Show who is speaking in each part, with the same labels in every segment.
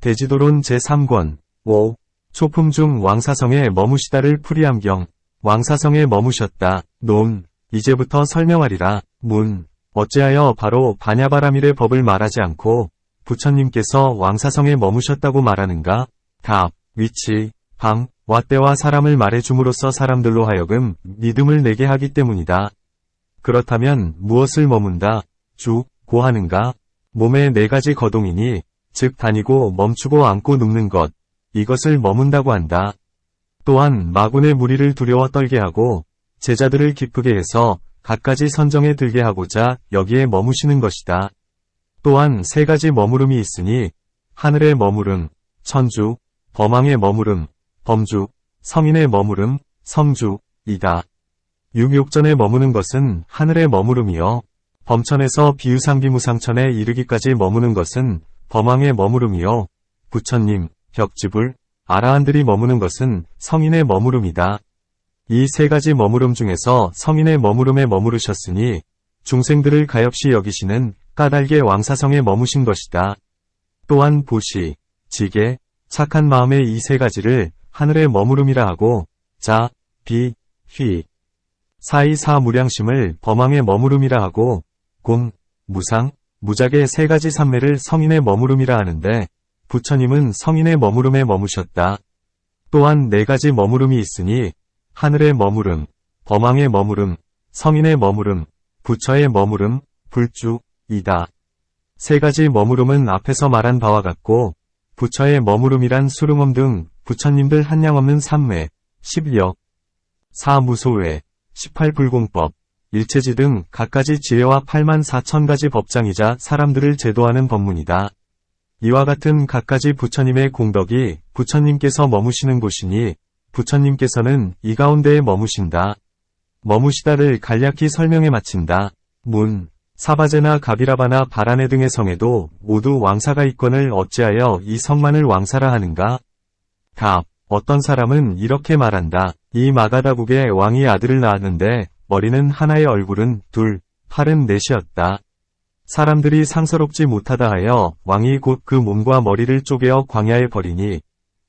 Speaker 1: 대지도론 제3권 5. 초품 중 왕사성에 머무시다를 풀이함경. 왕사성에 머무셨다. 논. 이제부터 설명하리라. 문. 어찌하여 바로 반야바라밀의 법을 말하지 않고 부처님께서 왕사성에 머무셨다고 말하는가? 답. 위치, 방, 와 때와 사람을 말해줌으로써 사람들로 하여금 믿음을 내게 하기 때문이다. 그렇다면 무엇을 머문다, 주, 고 하는가? 몸의 4가지 거동이니 즉 다니고 멈추고 앉고 눕는 것, 이것을 머문다고 한다. 또한 마군의 무리를 두려워 떨게 하고 제자들을 기쁘게 해서 갖가지 선정에 들게 하고자 여기에 머무시는 것이다. 또한 3가지 머무름이 있으니 하늘의 머무름, 천주, 범왕의 머무름, 범주, 성인의 머무름, 성주이다. 육욕전에 머무는 것은 하늘의 머무름이요. 범천에서 비유상비무상천에 이르기까지 머무는 것은 범왕의 머무름이요. 부처님, 벽지불, 아라한들이 머무는 것은 성인의 머무름이다. 이 3가지 머무름 중에서 성인의 머무름에 머무르셨으니 중생들을 가엾이 여기시는 까닭의 왕사성에 머무신 것이다. 또한 보시, 지게, 착한 마음의 이 3가지를 하늘의 머무름이라 하고 자, 비, 휘, 사이 사무량심을 범왕의 머무름이라 하고 공, 무상, 무작의 3가지 삼매를 성인의 머무름이라 하는데 부처님은 성인의 머무름에 머무셨다. 또한 4가지 머무름이 있으니 하늘의 머무름, 범왕의 머무름, 성인의 머무름, 부처의 머무름, 불주이다. 3가지 머무름은 앞에서 말한 바와 같고 부처의 머무름이란 수릉엄 등 부처님들 한량없는 삼매, 11역, 사무소외, 18불공법, 일체지 등 갖가지 지혜와 84,000가지 법장이자 사람들을 제도하는 법문이다. 이와 같은 갖가지 부처님의 공덕이 부처님께서 머무시는 곳이니 부처님께서는 이 가운데에 머무신다. 머무시다를 간략히 설명해 마친다. 문. 사바제나 가비라바나 바라네 등의 성에도 모두 왕사가 있거늘 어찌하여 이 성만을 왕사라 하는가? 답. 어떤 사람은 이렇게 말한다. 이 마가다국의 왕이 아들을 낳았는데 머리는 하나의 얼굴은 둘, 팔은 넷이었다. 사람들이 상서롭지 못하다 하여 왕이 곧 그 몸과 머리를 쪼개어 광야에 버리니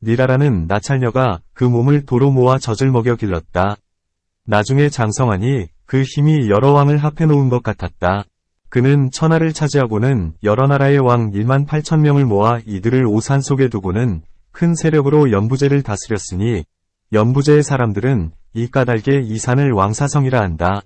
Speaker 1: 니라라는 나찰녀가 그 몸을 도로 모아 젖을 먹여 길렀다. 나중에 장성하니 그 힘이 여러 왕을 합해 놓은 것 같았다. 그는 천하를 차지하고는 여러 나라의 왕 18,000명을 모아 이들을 오산 속에 두고는 큰 세력으로 연부제를 다스렸으니 연부제의 사람들은 이 까닭에 이 산을 왕사성이라 한다.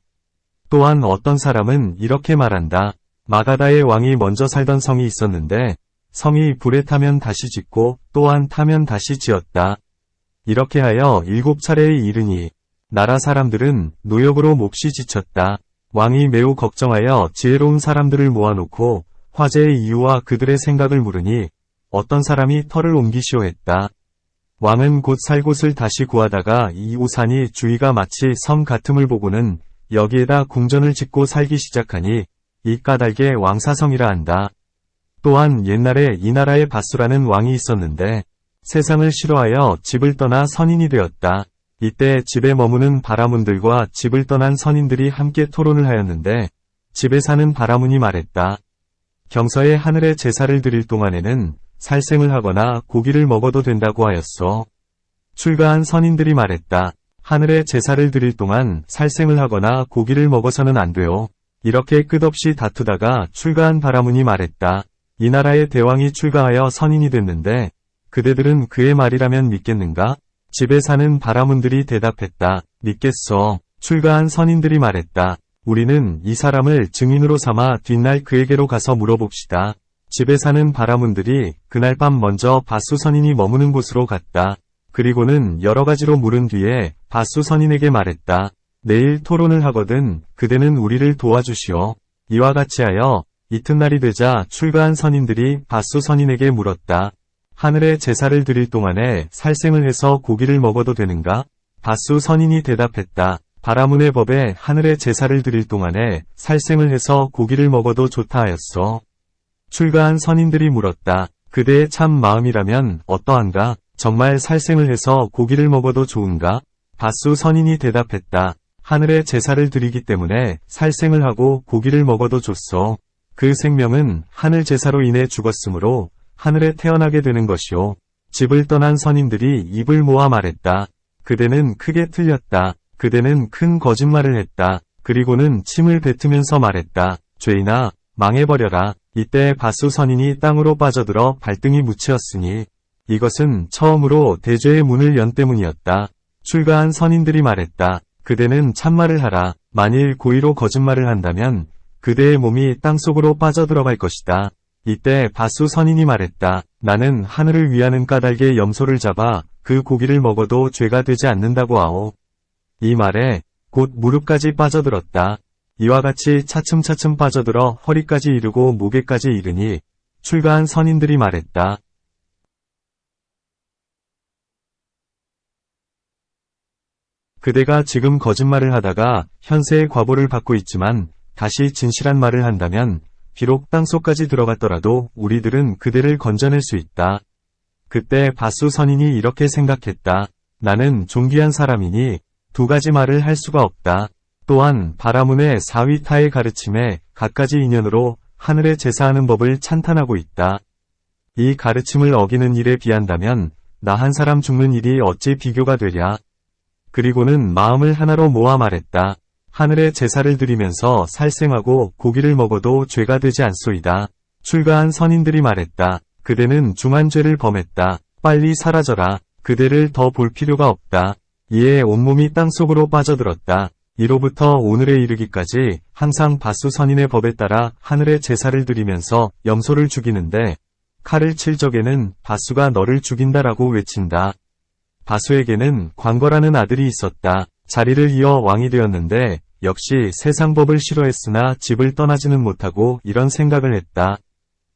Speaker 1: 또한 어떤 사람은 이렇게 말한다. 마가다의 왕이 먼저 살던 성이 있었는데 성이 불에 타면 다시 짓고 또한 타면 다시 지었다. 이렇게 하여 7차례에 이르니 나라 사람들은 노역으로 몹시 지쳤다. 왕이 매우 걱정하여 지혜로운 사람들을 모아놓고 화제의 이유와 그들의 생각을 물으니 어떤 사람이 터를 옮기시오 했다. 왕은 곧 살 곳을 다시 구하다가 이 오산이 주위가 마치 섬 같음을 보고는 여기에다 궁전을 짓고 살기 시작하니 이 까닭에 왕사성이라 한다. 또한 옛날에 이 나라에 바수라는 왕이 있었는데 세상을 싫어하여 집을 떠나 선인이 되었다. 이때 집에 머무는 바라문들과 집을 떠난 선인들이 함께 토론을 하였는데 집에 사는 바라문이 말했다. 경서에 하늘에 제사를 드릴 동안에는 살생을 하거나 고기를 먹어도 된다고 하였소. 출가한 선인들이 말했다. 하늘에 제사를 드릴 동안 살생을 하거나 고기를 먹어서는 안 돼요. 이렇게 끝없이 다투다가 출가한 바라문이 말했다. 이 나라의 대왕이 출가하여 선인이 됐는데 그대들은 그의 말이라면 믿겠는가? 집에 사는 바라문들이 대답했다. 믿겠소. 출가한 선인들이 말했다. 우리는 이 사람을 증인으로 삼아 뒷날 그에게로 가서 물어봅시다. 집에 사는 바라문들이 그날 밤 먼저 바수 선인이 머무는 곳으로 갔다. 그리고는 여러 가지로 물은 뒤에 바수 선인에게 말했다. 내일 토론을 하거든 그대는 우리를 도와주시오. 이와 같이 하여 이튿날이 되자 출가한 선인들이 바수 선인에게 물었다. 하늘에 제사를 드릴 동안에 살생을 해서 고기를 먹어도 되는가? 바수 선인이 대답했다. 바라문의 법에 하늘에 제사를 드릴 동안에 살생을 해서 고기를 먹어도 좋다 하였소. 출가한 선인들이 물었다. 그대의 참 마음이라면 어떠한가? 정말 살생을 해서 고기를 먹어도 좋은가? 바수 선인이 대답했다. 하늘에 제사를 드리기 때문에 살생을 하고 고기를 먹어도 좋소. 그 생명은 하늘 제사로 인해 죽었으므로 하늘에 태어나게 되는 것이오. 집을 떠난 선인들이 입을 모아 말했다. 그대는 크게 틀렸다. 그대는 큰 거짓말을 했다. 그리고는 침을 뱉으면서 말했다. 죄인아, 망해버려라. 이때 바수 선인이 땅으로 빠져들어 발등이 묻히었으니 이것은 처음으로 대죄의 문을 연 때문이었다. 출가한 선인들이 말했다. 그대는 참말을 하라. 만일 고의로 거짓말을 한다면 그대의 몸이 땅속으로 빠져들어갈 것이다. 이때 바수 선인이 말했다. 나는 하늘을 위하는 까닭에 염소를 잡아 그 고기를 먹어도 죄가 되지 않는다고 하오. 이 말에 곧 무릎까지 빠져들었다. 이와 같이 차츰차츰 빠져들어 허리까지 이르고 목에까지 이르니 출가한 선인들이 말했다. 그대가 지금 거짓말을 하다가 현세의 과보를 받고 있지만 다시 진실한 말을 한다면 비록 땅속까지 들어갔더라도 우리들은 그대를 건져낼 수 있다. 그때 바수 선인이 이렇게 생각했다. 나는 존귀한 사람이니 두 가지 말을 할 수가 없다. 또한 바라문의 사위타의 가르침에 갖가지 인연으로 하늘에 제사하는 법을 찬탄하고 있다. 이 가르침을 어기는 일에 비한다면 나 한 사람 죽는 일이 어찌 비교가 되랴. 그리고는 마음을 하나로 모아 말했다. 하늘에 제사를 드리면서 살생하고 고기를 먹어도 죄가 되지 않소이다. 출가한 선인들이 말했다. 그대는 중한 죄를 범했다. 빨리 사라져라. 그대를 더 볼 필요가 없다. 이에 온몸이 땅속으로 빠져들었다. 이로부터 오늘에 이르기까지 항상 바수 선인의 법에 따라 하늘에 제사를 드리면서 염소를 죽이는데 칼을 칠 적에는 바수가 너를 죽인다라고 외친다. 바수에게는 광거라는 아들이 있었다. 자리를 이어 왕이 되었는데 역시 세상 법을 싫어했으나 집을 떠나지는 못하고 이런 생각을 했다.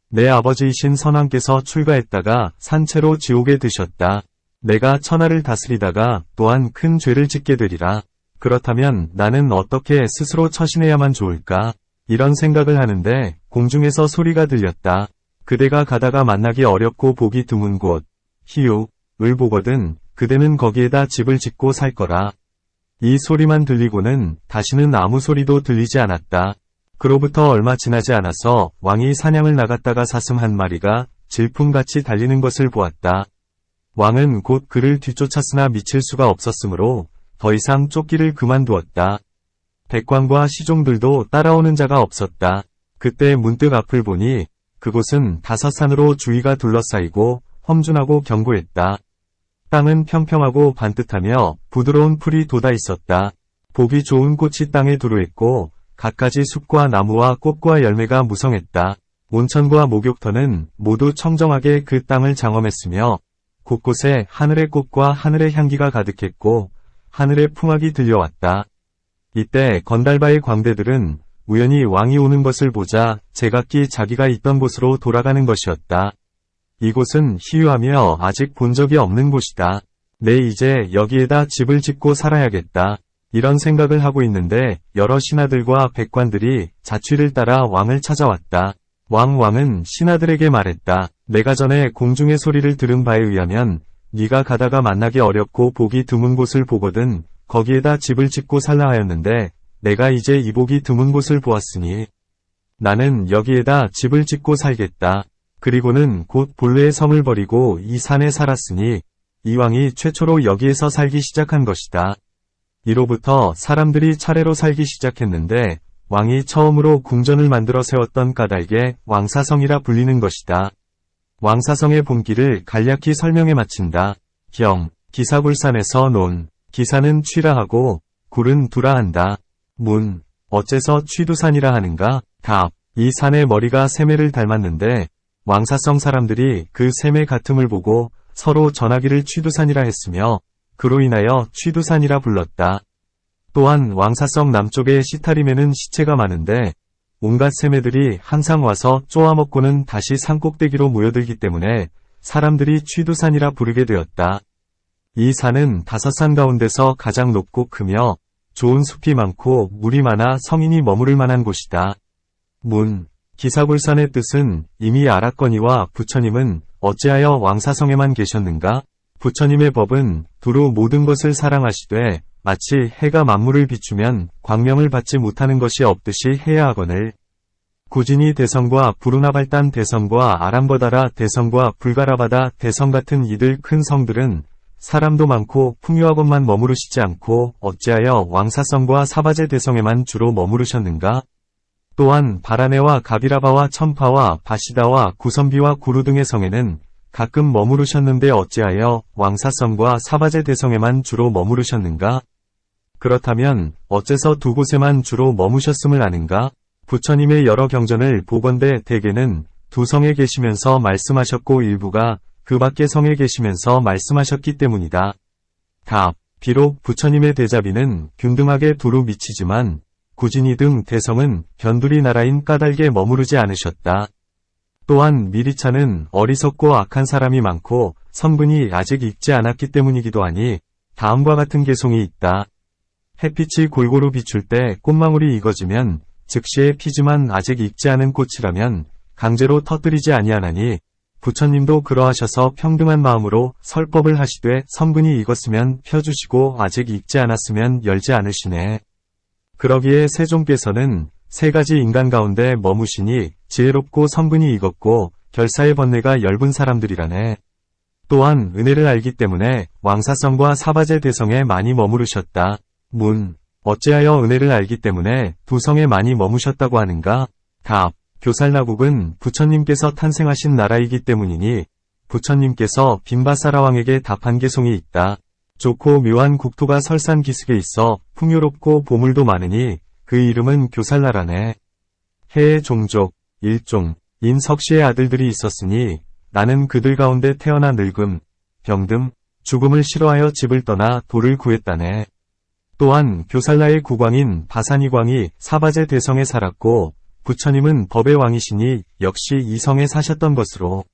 Speaker 1: 내 아버지이신 선왕께서 출가했다가 산채로 지옥에 드셨다. 내가 천하를 다스리다가 또한 큰 죄를 짓게 되리라. 그렇다면 나는 어떻게 스스로 처신해야만 좋을까? 이런 생각을 하는데 공중에서 소리가 들렸다. 그대가 가다가 만나기 어렵고 보기 드문 곳, 희유,을 보거든 그대는 거기에다 집을 짓고 살 거라. 이 소리만 들리고는 다시는 아무 소리도 들리지 않았다. 그로부터 얼마 지나지 않아서 왕이 사냥을 나갔다가 사슴 한 마리가 질풍같이 달리는 것을 보았다. 왕은 곧 그를 뒤쫓았으나 미칠 수가 없었으므로 더 이상 쫓기를 그만두었다. 백관과 시종들도 따라오는 자가 없었다. 그때 문득 앞을 보니 그곳은 5산으로 주위가 둘러싸이고 험준하고 견고했다. 땅은 평평하고 반듯하며 부드러운 풀이 돋아 있었다. 보기 좋은 꽃이 땅에 두루했고 갖가지 숲과 나무와 꽃과 열매가 무성했다. 온천과 목욕터는 모두 청정하게 그 땅을 장엄했으며 곳곳에 하늘의 꽃과 하늘의 향기가 가득했고 하늘의 풍악이 들려왔다. 이때 건달바의 광대들은 우연히 왕이 오는 것을 보자 제각기 자기가 있던 곳으로 돌아가는 것이었다. 이곳은 희유하며 아직 본 적이 없는 곳이다. 내 이제 여기에다 집을 짓고 살아야겠다. 이런 생각을 하고 있는데 여러 신하들과 백관들이 자취를 따라 왕을 찾아왔다. 왕은 신하들에게 말했다. 내가 전에 공중의 소리를 들은 바에 의하면 네가 가다가 만나기 어렵고 보기 드문 곳을 보거든 거기에다 집을 짓고 살라 하였는데 내가 이제 이 보기 드문 곳을 보았으니 나는 여기에다 집을 짓고 살겠다. 그리고는 곧 본래의 성을 버리고 이 산에 살았으니 이 왕이 최초로 여기에서 살기 시작한 것이다. 이로부터 사람들이 차례로 살기 시작했는데 왕이 처음으로 궁전을 만들어 세웠던 까닭에 왕사성이라 불리는 것이다. 왕사성의 본기를 간략히 설명해 마친다. 경, 기사굴산에서 논, 기사는 취라 하고 굴은 두라 한다. 문, 어째서 취두산이라 하는가? 답, 이 산의 머리가 세매를 닮았는데 왕사성 사람들이 그 세매 같음을 보고 서로 전하기를 취두산이라 했으며 그로 인하여 취두산이라 불렀다. 또한 왕사성 남쪽의 시타림에는 시체가 많은데 온갖 세매들이 항상 와서 쪼아먹고는 다시 산꼭대기로 모여들기 때문에 사람들이 취두산이라 부르게 되었다. 이 산은 5산 가운데서 가장 높고 크며 좋은 숲이 많고 물이 많아 성인이 머무를 만한 곳이다. 문, 기사굴산의 뜻은 이미 알았거니와 부처님은 어찌하여 왕사성에만 계셨는가? 부처님의 법은 두루 모든 것을 사랑하시되 마치 해가 만물을 비추면 광명을 받지 못하는 것이 없듯이 해야 하거늘 구진이 대성과 부르나발단 대성과 아람버다라 대성과 불가라바다 대성 같은 이들 큰 성들은 사람도 많고 풍요하건만 머무르시지 않고 어찌하여 왕사성과 사바제 대성에만 주로 머무르셨는가? 또한 바라네와 가비라바와 첨파와 바시다와 구선비와 구루 등의 성에는 가끔 머무르셨는데 어찌하여 왕사성과 사바제 대성에만 주로 머무르셨는가? 그렇다면 어째서 두 곳에만 주로 머무셨음을 아는가? 부처님의 여러 경전을 보건대 대개는 두 성에 계시면서 말씀하셨고 일부가 그 밖의 성에 계시면서 말씀하셨기 때문이다. 답. 비록 부처님의 대자비는 균등하게 두루 미치지만 구진이 등 대성은 변두리 나라인 까닭에 머무르지 않으셨다. 또한 미리차는 어리석고 악한 사람이 많고 성분이 아직 익지 않았기 때문이기도 하니 다음과 같은 개송이 있다. 햇빛이 골고루 비출 때 꽃망울이 익어지면 즉시에 피지만 아직 익지 않은 꽃이라면 강제로 터뜨리지 아니하나니 부처님도 그러하셔서 평등한 마음으로 설법을 하시되 성분이 익었으면 펴주시고 아직 익지 않았으면 열지 않으시네. 그러기에 세종께서는 세 가지 인간 가운데 머무시니 지혜롭고 성분이 익었고 결사의 번뇌가 엷은 사람들이라네. 또한 은혜를 알기 때문에 왕사성과 사바제 대성에 많이 머무르셨다. 문. 어찌하여 은혜를 알기 때문에 두 성에 많이 머무셨다고 하는가? 답. 교살나국은 부처님께서 탄생하신 나라이기 때문이니 부처님께서 빈바사라왕에게 답한 개송이 있다. 좋고 묘한 국토가 설산기슭에 있어 풍요롭고 보물도 많으니 그 이름은 교살나라네. 해의 종족, 일종, 인 석시의 아들들이 있었으니 나는 그들 가운데 태어나 늙음, 병듦, 죽음을 싫어하여 집을 떠나 돌을 구했다네. 또한 교살나의 국왕인 바사니광이 사바제 대성에 살았고 부처님은 법의 왕이시니 역시 이 성에 사셨던 것으로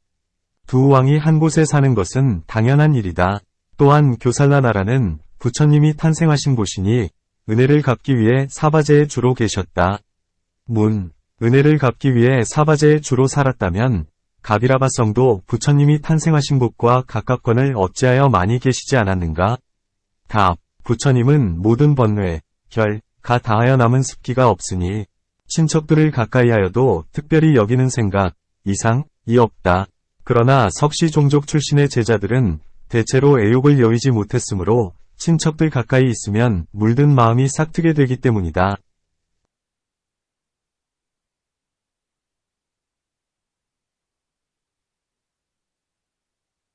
Speaker 1: 두 왕이 한 곳에 사는 것은 당연한 일이다. 또한 교살나 나라는 부처님이 탄생하신 곳이니 은혜를 갚기 위해 사바제에 주로 계셨다. 문. 은혜를 갚기 위해 사바제에 주로 살았다면 가비라바성도 부처님이 탄생하신 곳과 가깝건을 어찌하여 많이 계시지 않았는가? 답. 부처님은 모든 번뇌, 결, 가 다하여 남은 습기가 없으니 친척들을 가까이 하여도 특별히 여기는 생각, 이상이 없다. 그러나 석시 종족 출신의 제자들은 대체로 애욕을 여의지 못했으므로 친척들 가까이 있으면 물든 마음이 싹트게 되기 때문이다.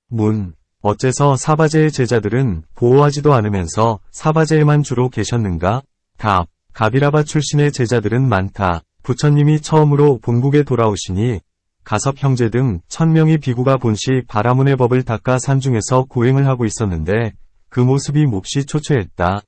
Speaker 1: 문. 어째서 사바제의 제자들은 보호하지도 않으면서 사바제에만 주로 계셨는가? 답. 가비라바 출신의 제자들은 많다. 부처님이 처음으로 본국에 돌아오시니 가섭 형제 등 1000명의 비구가 본시 바라문의 법을 닦아 산중에서 고행을 하고 있었는데 그 모습이 몹시 초췌했다.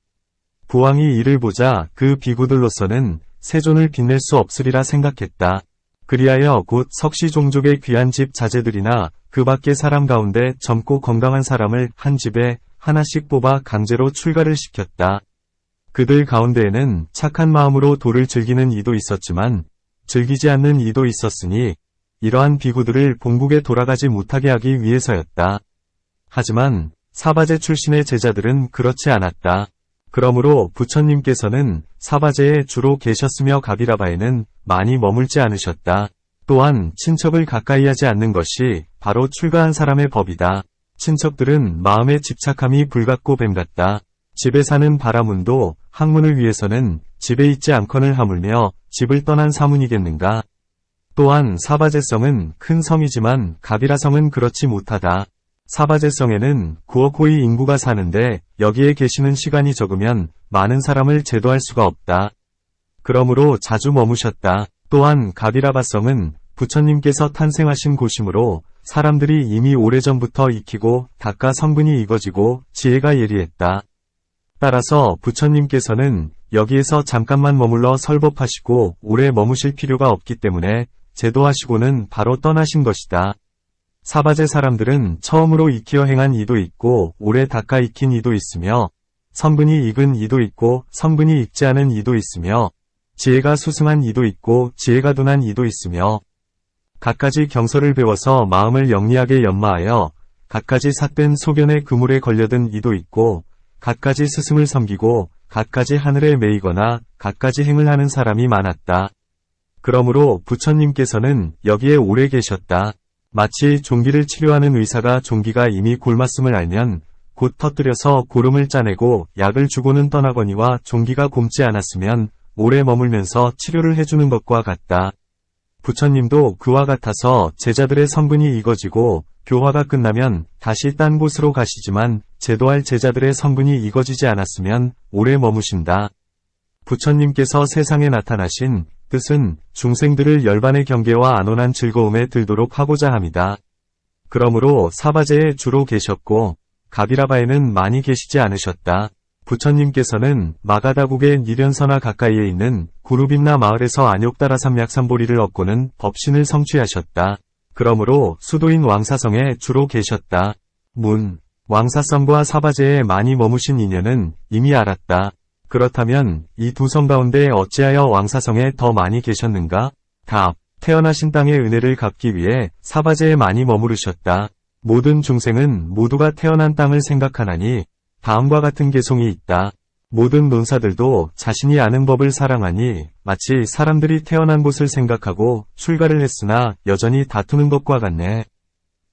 Speaker 1: 부왕이 이를 보자 그 비구들로서는 세존을 빛낼 수 없으리라 생각했다. 그리하여 곧 석시 종족의 귀한 집 자제들이나 그 밖의 사람 가운데 젊고 건강한 사람을 한 집에 하나씩 뽑아 강제로 출가를 시켰다. 그들 가운데에는 착한 마음으로 도를 즐기는 이도 있었지만 즐기지 않는 이도 있었으니 이러한 비구들을 본국에 돌아가지 못하게 하기 위해서였다. 하지만 사바제 출신의 제자들은 그렇지 않았다. 그러므로 부처님께서는 사바제에 주로 계셨으며 가비라바에는 많이 머물지 않으셨다. 또한 친척을 가까이 하지 않는 것이 바로 출가한 사람의 법이다. 친척들은 마음의 집착함이 불같고 뱀 같다. 집에 사는 바라문도 학문을 위해서는 집에 있지 않거늘 하물며 집을 떠난 사문이겠는가. 또한 사바제성은 큰 성이지만 가비라성은 그렇지 못하다. 사바제성에는 9억 호의 인구가 사는데 여기에 계시는 시간이 적으면 많은 사람을 제도할 수가 없다. 그러므로 자주 머무셨다. 또한 가비라바성은 부처님께서 탄생하신 곳이므로 사람들이 이미 오래전부터 익히고 닦아 성분이 익어지고 지혜가 예리했다. 따라서 부처님께서는 여기에서 잠깐만 머물러 설법하시고 오래 머무실 필요가 없기 때문에 제도하시고는 바로 떠나신 것이다. 사바제 사람들은 처음으로 익히어 행한 이도 있고 오래 닦아 익힌 이도 있으며 성분이 익은 이도 있고 성분이 익지 않은 이도 있으며 지혜가 수승한 이도 있고 지혜가 둔한 이도 있으며 갖가지 경서를 배워서 마음을 영리하게 연마하여 갖가지 삭된 소견의 그물에 걸려든 이도 있고 갖가지 스승을 섬기고 갖가지 하늘에 매이거나 갖가지 행을 하는 사람이 많았다. 그러므로 부처님께서는 여기에 오래 계셨다. 마치 종기를 치료하는 의사가 종기가 이미 곪았음을 알면 곧 터뜨려서 고름을 짜내고 약을 주고는 떠나거니와 종기가 곪지 않았으면 오래 머물면서 치료를 해주는 것과 같다. 부처님도 그와 같아서 제자들의 성분이 익어지고 교화가 끝나면 다시 딴 곳으로 가시지만 제도할 제자들의 성분이 익어지지 않았으면 오래 머무신다. 부처님께서 세상에 나타나신 뜻은 중생들을 열반의 경계와 안온한 즐거움에 들도록 하고자 함이다. 그러므로 사바제에 주로 계셨고 가비라바에는 많이 계시지 않으셨다. 부처님께서는 마가다국의 니련서나 가까이에 있는 구루빈나 마을에서 안욕다라 삼약삼보리를 얻고는 법신을 성취하셨다. 그러므로 수도인 왕사성에 주로 계셨다. 왕사성과 사바제에 많이 머무신 인연은 이미 알았다. 그렇다면 이 두 성 가운데 어찌하여 왕사성에 더 많이 계셨는가? 답. 태어나신 땅의 은혜를 갚기 위해 사바제에 많이 머무르셨다. 모든 중생은 모두가 태어난 땅을 생각하나니 다음과 같은 개송이 있다. 모든 논사들도 자신이 아는 법을 사랑하니 마치 사람들이 태어난 곳을 생각하고 출가를 했으나 여전히 다투는 것과 같네.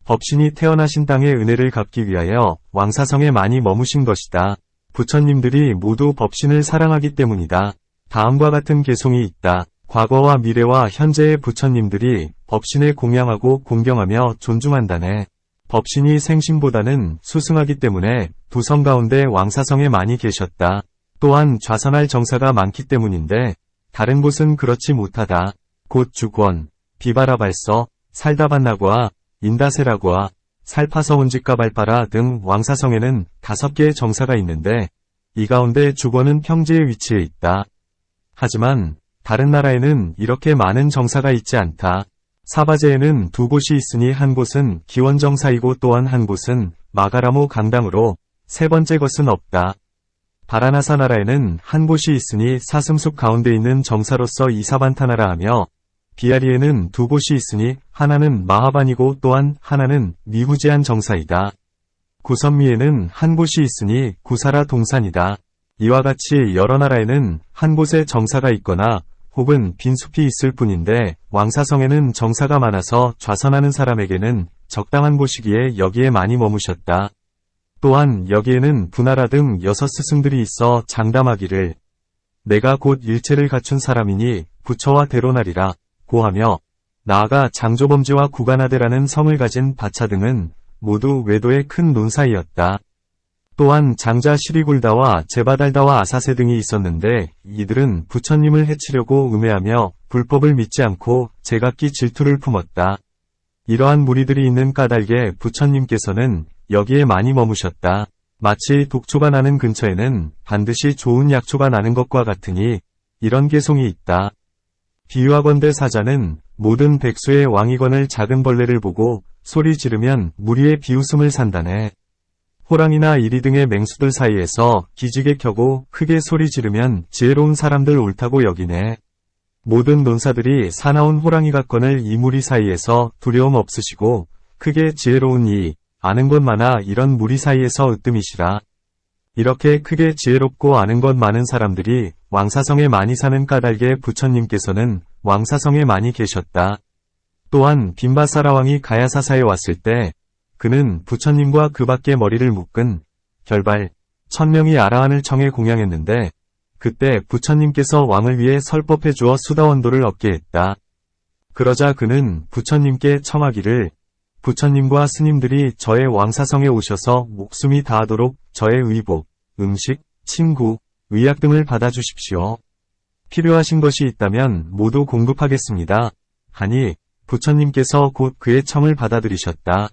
Speaker 1: 법신이 태어나신 땅의 은혜를 갚기 위하여 왕사성에 많이 머무신 것이다. 부처님들이 모두 법신을 사랑하기 때문이다. 다음과 같은 개송이 있다. 과거와 미래와 현재의 부처님들이 법신을 공양하고 공경하며 존중한다네. 법신이 생신보다는 수승하기 때문에 두 성 가운데 왕사성에 많이 계셨다. 또한 좌선할 정사가 많기 때문인데 다른 곳은 그렇지 못하다. 곧 주권, 비바라발서, 살다반나고와 인다세라고와 살파서운직가발파라 등 왕사성에는 5개의 정사가 있는데 이 가운데 주권은 평지에 위치해 있다. 하지만 다른 나라에는 이렇게 많은 정사가 있지 않다. 사바제에는 2곳이 있으니 한 곳은 기원정사이고 또한 한 곳은 마가라모 강당으로 세 번째 것은 없다. 바라나사 나라에는 한 곳이 있으니 사슴숲 가운데 있는 정사로서 이사반타나라 하며 비아리에는 2곳이 있으니 하나는 마하반이고 또한 하나는 미후제한 정사이다. 구선미에는 한 곳이 있으니 구사라 동산이다. 이와 같이 여러 나라에는 한 곳에 정사가 있거나 혹은 빈 숲이 있을 뿐인데 왕사성에는 정사가 많아서 좌선하는 사람에게는 적당한 곳이기에 여기에 많이 머무셨다. 또한 여기에는 분하라 등 6스승들이 있어 장담하기를 내가 곧 일체를 갖춘 사람이니 부처와 대로나리라 고하며 나아가 장조범지와 구가나데라는 성을 가진 바차 등은 모두 외도의 큰 논사이었다. 또한 장자 시리굴다와 제바달다와 아사세 등이 있었는데 이들은 부처님을 해치려고 음해하며 불법을 믿지 않고 제각기 질투를 품었다. 이러한 무리들이 있는 까닭에 부처님께서는 여기에 많이 머무셨다. 마치 독초가 나는 근처에는 반드시 좋은 약초가 나는 것과 같으니 이런 개송이 있다. 비유하건대 사자는 모든 백수의 왕이건을 작은 벌레를 보고 소리 지르면 무리의 비웃음을 산다네. 호랑이나 이리 등의 맹수들 사이에서 기지개 켜고 크게 소리 지르면 지혜로운 사람들 옳다고 여기네. 모든 논사들이 사나운 호랑이 같건을 이 무리 사이에서 두려움 없으시고 크게 지혜로운 이 아는 것 많아 이런 무리 사이에서 으뜸이시라. 이렇게 크게 지혜롭고 아는 것 많은 사람들이 왕사성에 많이 사는 까닭에 부처님께서는 왕사성에 많이 계셨다. 또한 빈바사라 왕이 가야사사에 왔을 때 그는 부처님과 그 밖에 머리를 묶은 결발 1000명이 아라한을 청해 공양했는데 그때 부처님께서 왕을 위해 설법해 주어 수다원도를 얻게 했다. 그러자 그는 부처님께 청하기를 부처님과 스님들이 저의 왕사성에 오셔서 목숨이 다하도록 저의 의복, 음식, 친구, 의약 등을 받아주십시오. 필요하신 것이 있다면 모두 공급하겠습니다. 하니 부처님께서 곧 그의 청을 받아들이셨다.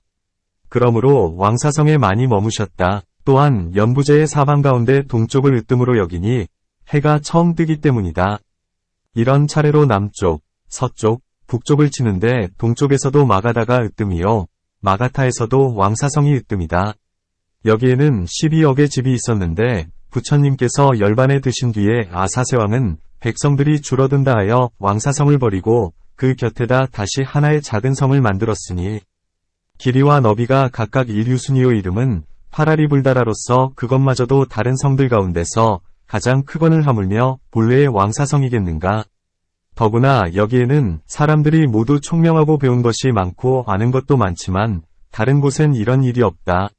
Speaker 1: 그러므로 왕사성에 많이 머무셨다. 또한 연부제의 사방 가운데 동쪽을 으뜸으로 여기니 해가 처음 뜨기 때문이다. 이런 차례로 남쪽, 서쪽, 북쪽을 치는데 동쪽에서도 마가다가 으뜸이요. 마가타에서도 왕사성이 으뜸이다. 여기에는 12억의 집이 있었는데 부처님께서 열반에 드신 뒤에 아사세왕은 백성들이 줄어든다 하여 왕사성을 버리고 그 곁에다 다시 하나의 작은 성을 만들었으니 길이와 너비가 각각 일유순이요 이름은 파라리불다라로서 그것마저도 다른 성들 가운데서 가장 크건을 하물며 본래의 왕사성이겠는가. 더구나 여기에는 사람들이 모두 총명하고 배운 것이 많고 아는 것도 많지만 다른 곳엔 이런 일이 없다.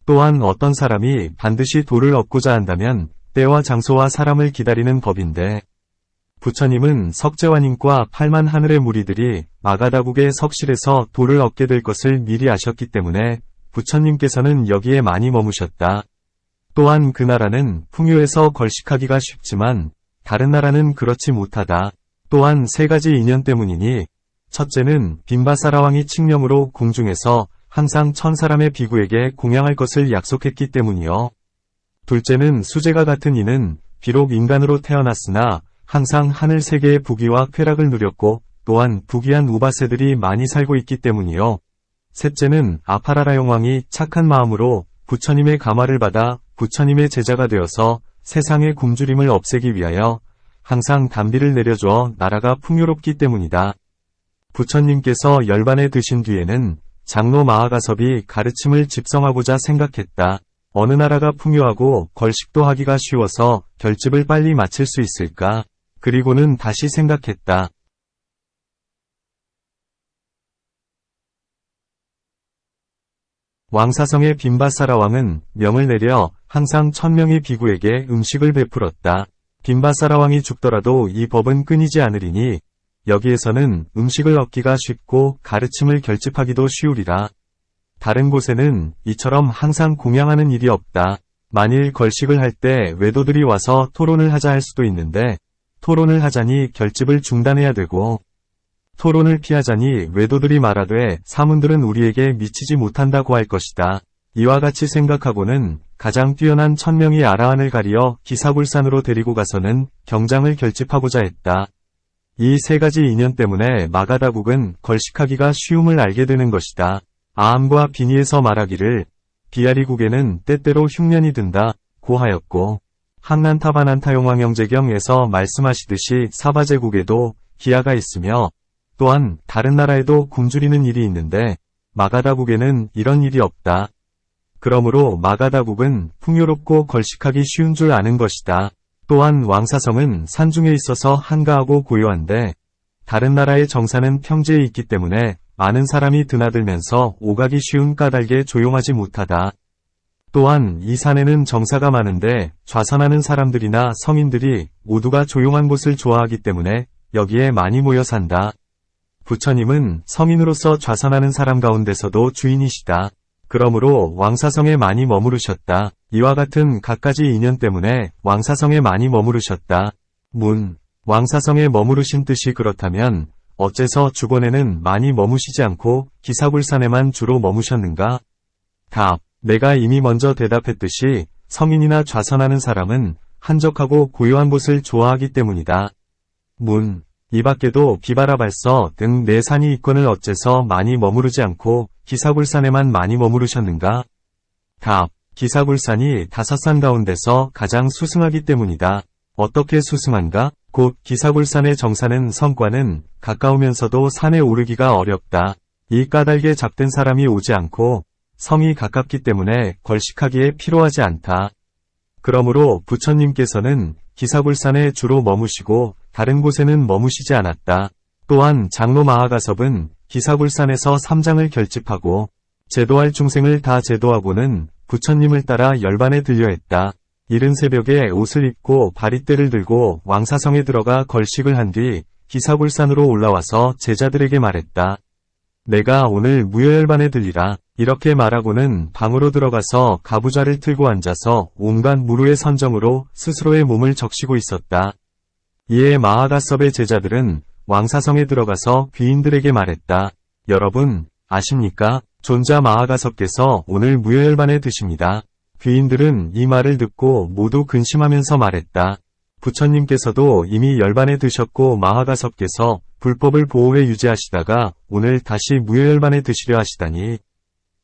Speaker 1: 또한 어떤 사람이 반드시 도를 얻고자 한다면 때와 장소와 사람을 기다리는 법인데 부처님은 석재화님과 8만 하늘의 무리들이 마가다국의 석실에서 도를 얻게 될 것을 미리 아셨기 때문에 부처님께서는 여기에 많이 머무셨다. 또한 그 나라는 풍요해서 걸식하기가 쉽지만 다른 나라는 그렇지 못하다. 또한 세 가지 인연 때문이니 첫째는 빈바사라왕이 칙령으로 궁중에서 항상 1000사람의 비구에게 공양할 것을 약속했기 때문이요. 둘째는 수제가 같은 이는 비록 인간으로 태어났으나 항상 하늘 세계의 부귀와 쾌락을 누렸고 또한 부귀한 우바세들이 많이 살고 있기 때문이요. 셋째는 아파라라용 왕이 착한 마음으로 부처님의 감화를 받아 부처님의 제자가 되어서 세상의 굶주림을 없애기 위하여 항상 단비를 내려주어 나라가 풍요롭기 때문이다. 부처님께서 열반에 드신 뒤에는 장로 마하가섭이 가르침을 집성하고자 생각했다. 어느 나라가 풍요하고 걸식도 하기가 쉬워서 결집을 빨리 마칠 수 있을까? 그리고는 다시 생각했다. 왕사성의 빈바사라 왕은 명을 내려 항상 1000명의 비구에게 음식을 베풀었다. 빈바사라 왕이 죽더라도 이 법은 끊이지 않으리니 여기에서는 음식을 얻기가 쉽고 가르침을 결집하기도 쉬우리라. 다른 곳에는 이처럼 항상 공양하는 일이 없다. 만일 걸식을 할 때 외도들이 와서 토론을 하자 할 수도 있는데 토론을 하자니 결집을 중단해야 되고 토론을 피하자니 외도들이 말하되 사문들은 우리에게 미치지 못한다고 할 것이다. 이와 같이 생각하고는 가장 뛰어난 1000명이 아라한을 가리어 기사굴산으로 데리고 가서는 경장을 결집하고자 했다. 이 세 가지 인연 때문에 마가다국은 걸식하기가 쉬움을 알게 되는 것이다. 아함과 비니에서 말하기를 비아리국에는 때때로 흉년이 든다 고 하였고 한난타바난타용왕 형제경에서 말씀하시듯이 사바제국에도 기아가 있으며 또한 다른 나라에도 굶주리는 일이 있는데 마가다국에는 이런 일이 없다. 그러므로 마가다국은 풍요롭고 걸식하기 쉬운 줄 아는 것이다. 또한 왕사성은 산중에 있어서 한가하고 고요한데 다른 나라의 정사는 평지에 있기 때문에 많은 사람이 드나들면서 오가기 쉬운 까닭에 조용하지 못하다. 또한 이 산에는 정사가 많은데 좌선하는 사람들이나 성인들이 모두가 조용한 곳을 좋아하기 때문에 여기에 많이 모여 산다. 부처님은 성인으로서 좌선하는 사람 가운데서도 주인이시다. 그러므로 왕사성에 많이 머무르셨다. 이와 같은 갖가지 인연 때문에 왕사성에 많이 머무르셨다. 왕사성에 머무르신 뜻이 그렇다면 어째서 주권에는 많이 머무시지 않고 기사굴산에만 주로 머무셨는가? 답. 내가 이미 먼저 대답했듯이 성인이나 좌선하는 사람은 한적하고 고요한 곳을 좋아하기 때문이다. 이 밖에도 비바라발서 등 네 산이 있건을 어째서 많이 머무르지 않고 기사굴산에만 많이 머무르셨는가? 답. 기사굴산이 5산 가운데서 가장 수승하기 때문이다. 어떻게 수승한가? 곧 기사굴산의 정사는 성과는 가까우면서도 산에 오르기가 어렵다. 이 까닭에 잡된 사람이 오지 않고 성이 가깝기 때문에 걸식하기에 필요하지 않다. 그러므로 부처님께서는 기사굴산에 주로 머무시고 다른 곳에는 머무시지 않았다. 또한 장로 마하가섭은 기사굴산에서 3장을 결집하고 제도할 중생을 다 제도하고는 부처님을 따라 열반에 들려 했다. 이른 새벽에 옷을 입고 바리떼를 들고 왕사성에 들어가 걸식을 한 뒤 기사굴산으로 올라와서 제자들에게 말했다. 내가 오늘 무효열반에 들리라. 이렇게 말하고는 방으로 들어가서 가부좌를 틀고 앉아서 온갖 무루의 선정으로 스스로의 몸을 적시고 있었다. 이에 마하가섭의 제자들은 왕사성에 들어가서 귀인들에게 말했다. 여러분, 아십니까? 존자 마하가섭께서 오늘 무효열반에 드십니다. 귀인들은 이 말을 듣고 모두 근심하면서 말했다. 부처님께서도 이미 열반에 드셨고 마하가섭께서 불법을 보호해 유지하시다가 오늘 다시 무효열반에 드시려 하시다니.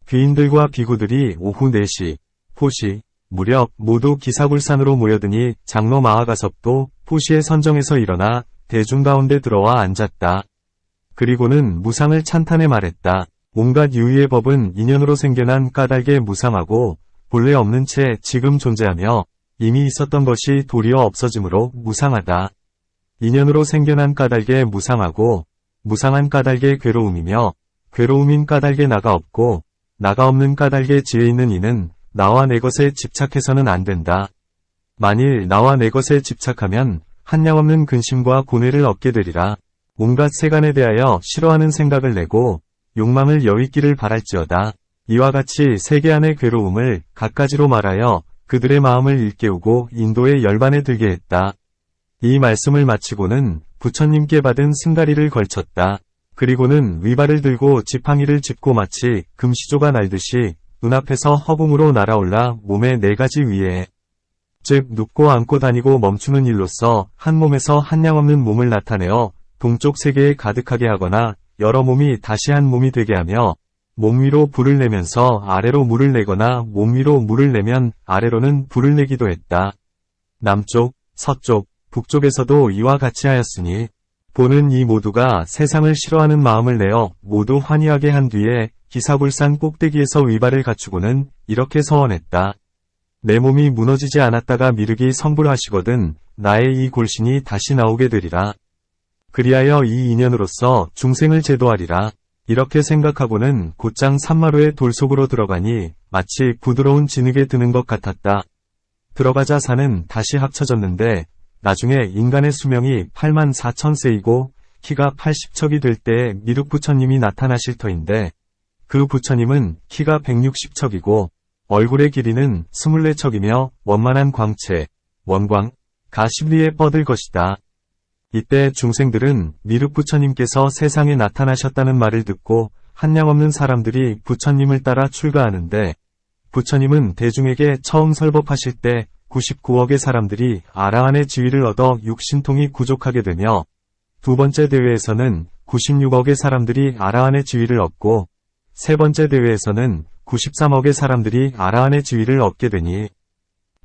Speaker 1: 귀인들과 비구들이 오후 4시, 포시, 무렵 모두 기사굴산으로 모여드니 장로 마하가섭도 포시의 선정에서 일어나 대중 가운데 들어와 앉았다. 그리고는 무상을 찬탄해 말했다. 온갖 유의의 법은 인연으로 생겨난 까닭에 무상하고 본래 없는 채 지금 존재하며 이미 있었던 것이 도리어 없어지므로 무상하다. 인연으로 생겨난 까닭에 무상하고 무상한 까닭에 괴로움이며 괴로움인 까닭에 나가 없고 나가 없는 까닭에 지혜 있는 이는 나와 내 것에 집착해서는 안 된다. 만일 나와 내 것에 집착하면 한량없는 근심과 고뇌를 얻게 되리라. 온갖 세간에 대하여 싫어하는 생각을 내고 욕망을 여위기를 바랄지어다. 이와 같이 세계 안의 괴로움을 갖가지로 말하여 그들의 마음을 일깨우고 인도에 열반에 들게 했다. 이 말씀을 마치고는 부처님께 받은 승가리를 걸쳤다. 그리고는 위발을 들고 지팡이를 짚고 마치 금시조가 날듯이 눈앞에서 허공으로 날아올라 몸의 4가지 위에 즉 눕고 앉고 다니고 멈추는 일로써 한 몸에서 한량없는 몸을 나타내어 동쪽 세계에 가득하게 하거나 여러 몸이 다시 한 몸이 되게 하며 몸 위로 불을 내면서 아래로 물을 내거나 몸 위로 물을 내면 아래로는 불을 내기도 했다. 남쪽, 서쪽, 북쪽에서도 이와 같이 하였으니 보는 이 모두가 세상을 싫어하는 마음을 내어 모두 환희하게 한 뒤에 기사불산 꼭대기에서 위발을 갖추고는 이렇게 서원했다. 내 몸이 무너지지 않았다가 미륵이 성불하시거든 나의 이 골신이 다시 나오게 되리라. 그리하여 이 인연으로서 중생을 제도하리라. 이렇게 생각하고는 곧장 산마루의 돌 속으로 들어가니 마치 부드러운 진흙에 드는 것 같았다. 들어가자 산은 다시 합쳐졌는데 나중에 인간의 수명이 84,000세이고 키가 80척이 될 때에 미륵 부처님이 나타나실 터인데 그 부처님은 키가 160척이고 얼굴의 길이는 24척이며 원만한 광채, 원광, 가시리에 뻗을 것이다. 이때 중생들은 미륵 부처님께서 세상에 나타나셨다는 말을 듣고 한량없는 사람들이 부처님을 따라 출가하는데 부처님은 대중에게 처음 설법하실 때 99억의 사람들이 아라한의 지위를 얻어 육신통이 부족하게 되며 두 번째 대회에서는 96억의 사람들이 아라한의 지위를 얻고 세 번째 대회에서는 93억의 사람들이 아라한의 지위를 얻게 되니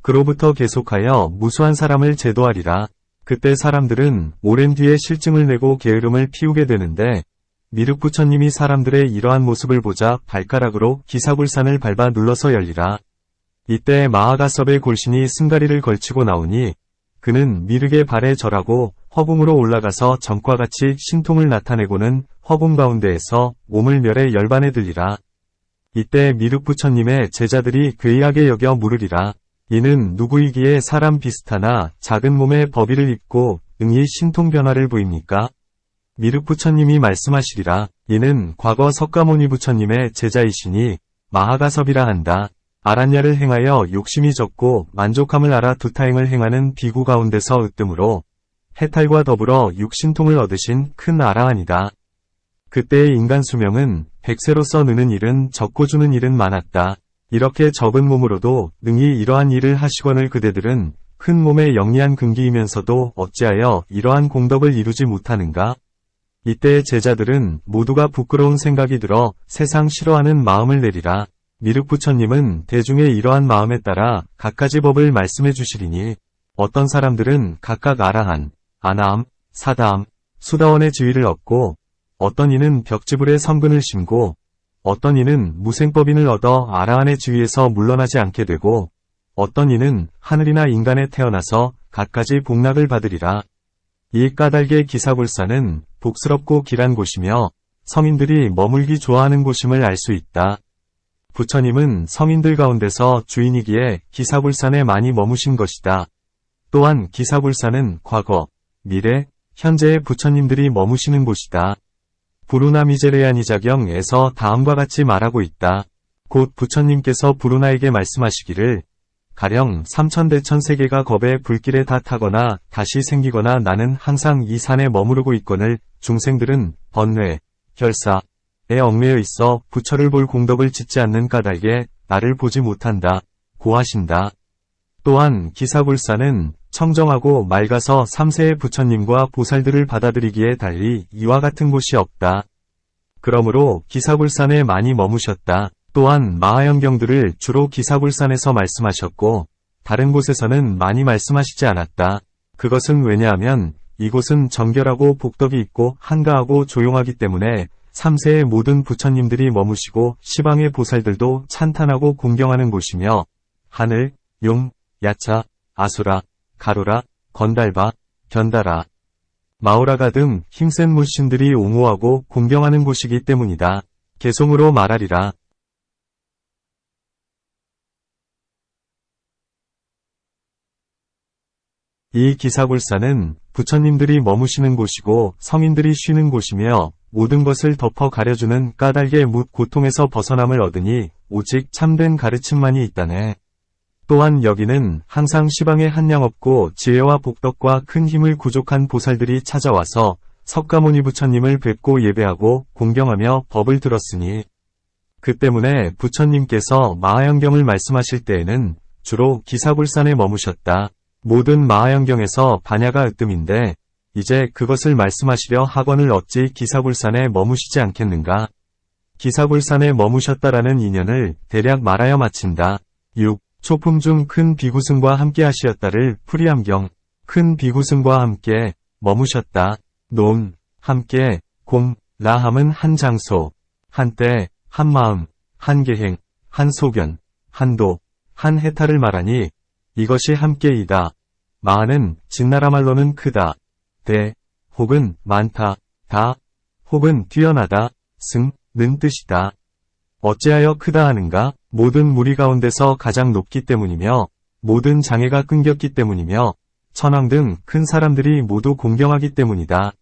Speaker 1: 그로부터 계속하여 무수한 사람을 제도하리라. 그때 사람들은 오랜 뒤에 실증을 내고 게으름을 피우게 되는데 미륵 부처님이 사람들의 이러한 모습을 보자 발가락으로 기사굴산을 밟아 눌러서 열리라. 이때 마하가섭의 골신이 승가리를 걸치고 나오니 그는 미륵의 발에 절하고 허공으로 올라가서 전과 같이 신통을 나타내고는 허공 가운데에서 몸을 멸해 열반에 들리라. 이때 미륵 부처님의 제자들이 괴이하게 여겨 물으리라. 이는 누구이기에 사람 비슷하나 작은 몸에 법의를 입고 응이 신통 변화를 보입니까? 미륵 부처님이 말씀하시리라. 이는 과거 석가모니 부처님의 제자이시니 마하가섭이라 한다. 아란야를 행하여 욕심이 적고 만족함을 알아 두타행을 행하는 비구 가운데서 으뜸으로 해탈과 더불어 육신통을 얻으신 큰 아라한이다. 그때의 인간 수명은 100세로서 느는 일은 적고 주는 일은 많았다. 이렇게 적은 몸으로도 능히 이러한 일을 하시거늘 그대들은 큰 몸의 영리한 근기이면서도 어찌하여 이러한 공덕을 이루지 못하는가? 이때의 제자들은 모두가 부끄러운 생각이 들어 세상 싫어하는 마음을 내리라. 미륵 부처님은 대중의 이러한 마음에 따라 갖가지 법을 말씀해 주시리니 어떤 사람들은 각각 아라한, 아나함, 사다함, 수다원의 지위를 얻고 어떤 이는 벽지불에 성근을 심고 어떤 이는 무생법인을 얻어 아라한의 지위에서 물러나지 않게 되고 어떤 이는 하늘이나 인간에 태어나서 갖가지 복락을 받으리라. 이 까닭의 기사불산은 복스럽고 길한 곳이며 성인들이 머물기 좋아하는 곳임을 알 수 있다. 부처님은 성인들 가운데서 주인이기에 기사불산에 많이 머무신 것이다. 또한 기사불산은 과거, 미래, 현재의 부처님들이 머무시는 곳이다. 부루나미제레야니자경에서 다음과 같이 말하고 있다. 곧 부처님께서 부루나에게 말씀하시기를 가령 삼천대천 세계가 겁에 불길에 다 타거나 다시 생기거나 나는 항상 이 산에 머무르고 있거늘 중생들은 번뇌, 결사에 얽매여 있어 부처를 볼 공덕을 짓지 않는 까닭에 나를 보지 못한다. 고하신다. 또한 기사불산은 청정하고 맑아서 3세의 부처님과 보살들을 받아들이기에 달리 이와 같은 곳이 없다. 그러므로 기사불산에 많이 머무셨다. 또한 마하연경들을 주로 기사불산에서 말씀하셨고 다른 곳에서는 많이 말씀하시지 않았다. 그것은 왜냐하면 이곳은 정결하고 복덕이 있고 한가하고 조용하기 때문에 3세의 모든 부처님들이 머무시고 시방의 보살들도 찬탄하고 공경하는 곳이며 하늘, 용, 야차, 아수라, 가루라, 건달바, 견다라, 마우라가 등 힘센 무신들이 옹호하고 공경하는 곳이기 때문이다. 개송으로 말하리라. 이 기사골사는 부처님들이 머무시는 곳이고 성인들이 쉬는 곳이며 모든 것을 덮어 가려주는 까닭의 묻 고통에서 벗어남을 얻으니 오직 참된 가르침만이 있다네. 또한 여기는 항상 시방에 한량 없고 지혜와 복덕과 큰 힘을 구족한 보살들이 찾아와서 석가모니 부처님을 뵙고 예배하고 공경하며 법을 들었으니 그 때문에 부처님께서 마하연경을 말씀하실 때에는 주로 기사골산에 머무셨다. 모든 마하연경에서 반야가 으뜸인데 이제 그것을 말씀하시려 학원을 어찌 기사골산에 머무시지 않겠는가. 기사골산에 머무셨다라는 인연을 대략 말하여 마친다. 6. 초품 중 큰 비구승과 함께 하시었다를 풀이함경. 큰 비구승과 함께 머무셨다. 논, 함께, 공, 라함은 한 장소, 한때, 한 마음, 한 계행, 한 소견, 한도, 한 해탈을 말하니 이것이 함께이다. 마하는 진나라 말로는 크다. 대, 혹은 많다. 다, 혹은 뛰어나다. 승, 는 뜻이다. 어찌하여 크다 하는가? 모든 무리 가운데서 가장 높기 때문이며 모든 장애가 끊겼기 때문이며 천황 등 큰 사람들이 모두 공경하기 때문이다.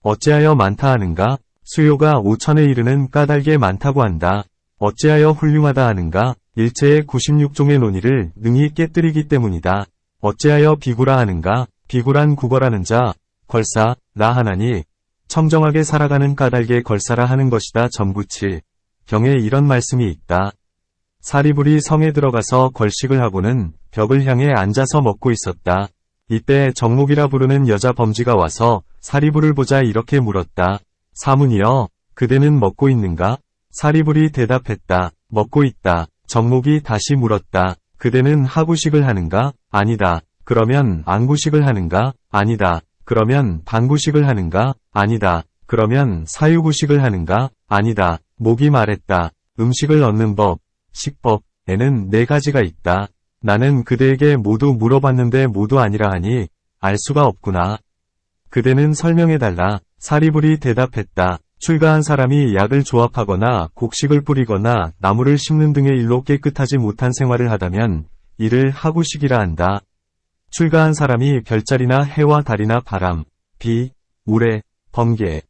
Speaker 1: 어찌하여 많다 하는가? 수요가 5천에 이르는 까닭에 많다고 한다. 어찌하여 훌륭하다 하는가? 일체의 96종의 논의를 능히 깨뜨리기 때문이다. 어찌하여 비구라 하는가? 비구란 구걸하는 자, 걸사, 라 하나니 청정하게 살아가는 까닭에 걸사라 하는 것이다. 점구치 경에 이런 말씀이 있다. 사리불이 성에 들어가서 걸식을 하고는 벽을 향해 앉아서 먹고 있었다. 이때 정목이라 부르는 여자 범지가 와서 사리불을 보자 이렇게 물었다. 사문이여, 그대는 먹고 있는가? 사리불이 대답했다. 먹고 있다. 정목이 다시 물었다. 그대는 하구식을 하는가? 아니다. 그러면 안구식을 하는가? 아니다. 그러면 방구식을 하는가? 아니다. 그러면 사유구식을 하는가? 아니다. 목이 말했다. 음식을 얻는 법, 식법에는 4가지가 있다. 나는 그대에게 모두 물어봤는데 모두 아니라 하니 알 수가 없구나. 그대는 설명해달라. 사리불이 대답했다. 출가한 사람이 약을 조합하거나 곡식을 뿌리거나 나무를 심는 등의 일로 깨끗하지 못한 생활을 하다면 이를 하구식이라 한다. 출가한 사람이 별자리나 해와 달이나 바람, 비, 우레, 번개,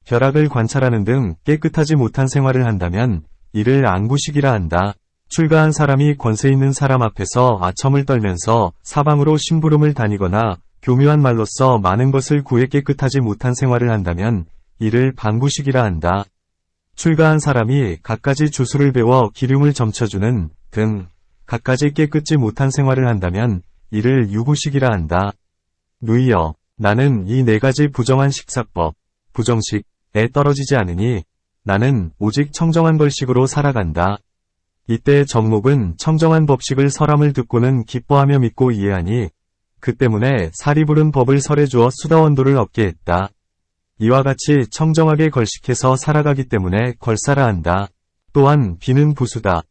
Speaker 1: 벼락을 관찰하는 등 깨끗하지 못한 생활을 한다면 이를 안구식이라 한다. 출가한 사람이 권세 있는 사람 앞에서 아첨을 떨면서 사방으로 심부름을 다니거나 교묘한 말로써 많은 것을 구해 깨끗하지 못한 생활을 한다면 이를 방구식이라 한다. 출가한 사람이 갖가지 주술을 배워 기륭을 점쳐주는 등 갖가지 깨끗지 못한 생활을 한다면 이를 유구식이라 한다. 누이여, 나는 이 4가지 부정한 식사법, 부정식에 떨어지지 않으니 나는 오직 청정한 벌식으로 살아간다. 이때 정목은 청정한 법식을 설함을 듣고는 기뻐하며 믿고 이해하니 그 때문에 사리부른 법을 설해 주어 수다원도를 얻게 했다. 이와 같이 청정하게 걸식해서 살아가기 때문에 걸사라 한다. 또한 비는 부수다.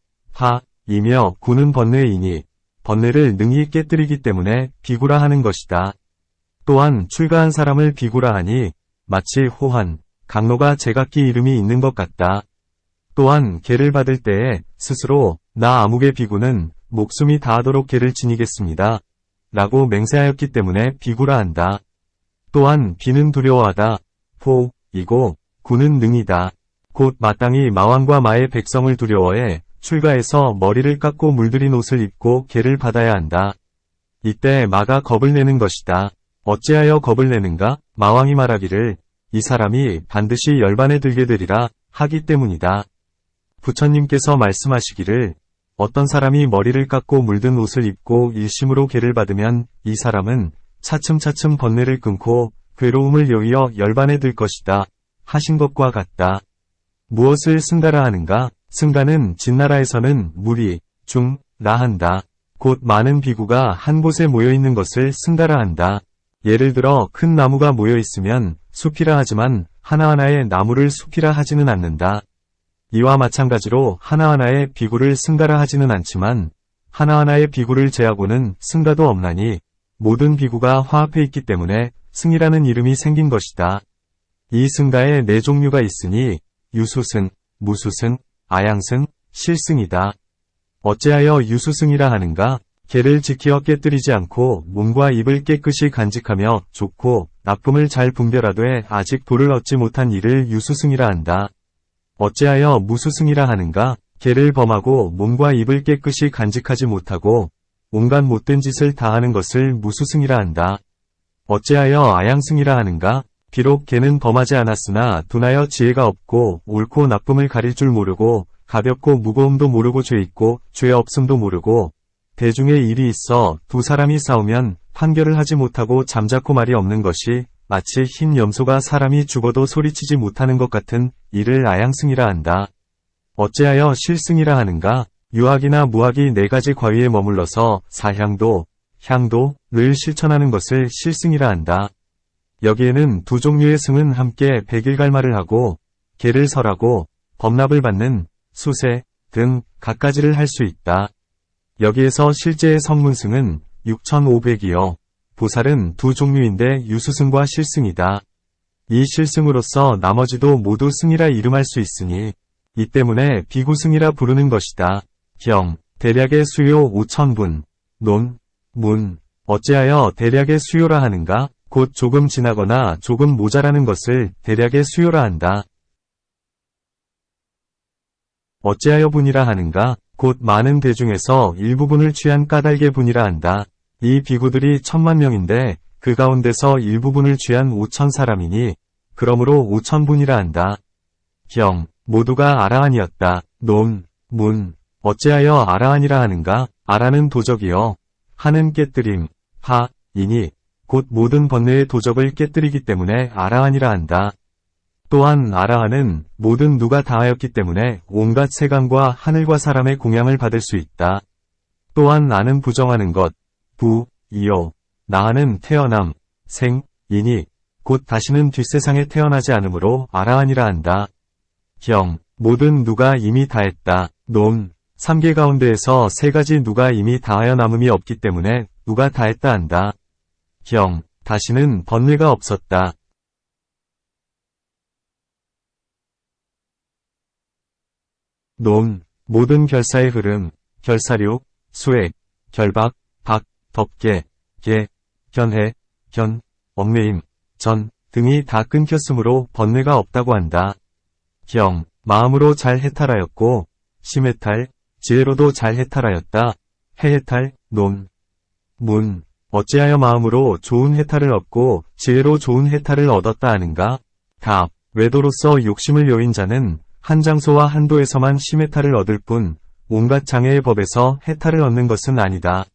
Speaker 1: 이며 구는 번뇌이니 번뇌를 능히 깨뜨리기 때문에 비구라 하는 것이다. 또한 출가한 사람을 비구라 하니 마치 호환, 강로가 제각기 이름이 있는 것 같다. 또한 계를 받을 때에 스스로 나 아무개 비구는 목숨이 다하도록 계를 지니겠습니다. 라고 맹세하였기 때문에 비구라 한다. 또한 비는 두려워하다. 이고 구는 능이다. 곧 마땅히 마왕과 마의 백성을 두려워해 출가해서 머리를 깎고 물들인 옷을 입고 계를 받아야 한다. 이때 마가 겁을 내는 것이다. 어찌하여 겁을 내는가? 마왕이 말하기를 이 사람이 반드시 열반에 들게 되리라 하기 때문이다. 부처님께서 말씀하시기를 어떤 사람이 머리를 깎고 물든 옷을 입고 일심으로 계를 받으면 이 사람은 차츰차츰 번뇌를 끊고 괴로움을 여의어 열반에 들 것이다 하신 것과 같다. 무엇을 승가라 하는가? 승가는 진나라에서는 무리, 중, 라 한다. 곧 많은 비구가 한 곳에 모여있는 것을 승가라 한다. 예를 들어 큰 나무가 모여있으면 숲이라 하지만 하나하나의 나무를 숲이라 하지는 않는다. 이와 마찬가지로 하나하나의 비구를 승가라 하지는 않지만 하나하나의 비구를 제하고는 승가도 없나니 모든 비구가 화합해 있기 때문에 승이라는 이름이 생긴 것이다. 이 승가에 네 종류가 있으니 유수승, 무수승, 아양승, 실승이다. 어찌하여 유수승이라 하는가? 개를 지키어 깨뜨리지 않고 몸과 입을 깨끗이 간직하며 좋고 나쁨을 잘 분별하되 아직 도를 얻지 못한 이를 유수승이라 한다. 어찌하여 무수승이라 하는가? 개를 범하고 몸과 입을 깨끗이 간직하지 못하고 온갖 못된 짓을 다하는 것을 무수승이라 한다. 어찌하여 아양승이라 하는가? 비록 개는 범하지 않았으나 둔하여 지혜가 없고 옳고 나쁨을 가릴 줄 모르고 가볍고 무거움도 모르고 죄 있고 죄 없음도 모르고 대중에 일이 있어 두 사람이 싸우면 판결을 하지 못하고 잠자코 말이 없는 것이 마치 흰 염소가 사람이 죽어도 소리치지 못하는 것 같은 이를 아양승이라 한다. 어찌하여 실승이라 하는가? 유학이나 무학이 네 가지 과위에 머물러서 사향도, 향도를 실천하는 것을 실승이라 한다. 여기에는 두 종류의 승은 함께 백일갈마를 하고 개를 설하고 범납을 받는 수세 등 갖가지를 할 수 있다. 여기에서 실제의 성문승은 6,500이요. 보살은 두 종류인데 유수승과 실승이다. 이 실승으로서 나머지도 모두 승이라 이름할 수 있으니 이 때문에 비구승이라 부르는 것이다. 경, 대략의 수요 5,000분, 논, 문, 어찌하여 대략의 수요라 하는가? 곧 조금 지나거나 조금 모자라는 것을 대략의 수요라 한다. 어찌하여 분이라 하는가? 곧 많은 대중에서 일부분을 취한 까닭의 분이라 한다. 이 비구들이 10,000,000명인데 그 가운데서 일부분을 취한 5,000사람이니 그러므로 5,000분이라 한다. 경, 모두가 아라한이었다. 논, 문, 어찌하여 아라한이라 하는가? 아라는 도적이요. 하는 깨뜨림, 하, 이니 곧 모든 번뇌의 도적을 깨뜨리기 때문에 아라한이라 한다. 또한 아라한은 모든 누가 다하였기 때문에 온갖 세간과 하늘과 사람의 공양을 받을 수 있다. 또한 나는 부정하는 것, 부, 이요, 나하는 태어남, 생, 이니 곧 다시는 뒷세상에 태어나지 않으므로 아라한이라 한다. 경, 모든 누가 이미 다했다. 논, 3개 가운데에서 3가지 누가 이미 다하여 남음이 없기 때문에 누가 다했다 한다. 경, 다시는 번뇌가 없었다. 논, 모든 결사의 흐름, 결사륙, 수액, 결박, 박, 덮개, 개, 견해, 견, 얽매임, 전 등이 다 끊겼으므로 번뇌가 없다고 한다. 경, 마음으로 잘 해탈하였고 심해탈, 지혜로도 잘 해탈하였다. 해해탈, 논, 문, 어찌하여 마음으로 좋은 해탈을 얻고 지혜로 좋은 해탈을 얻었다 하는가? 답, 외도로서 욕심을 여인 자는 한 장소와 한도에서만 심해탈을 얻을 뿐 온갖 장애의 법에서 해탈을 얻는 것은 아니다.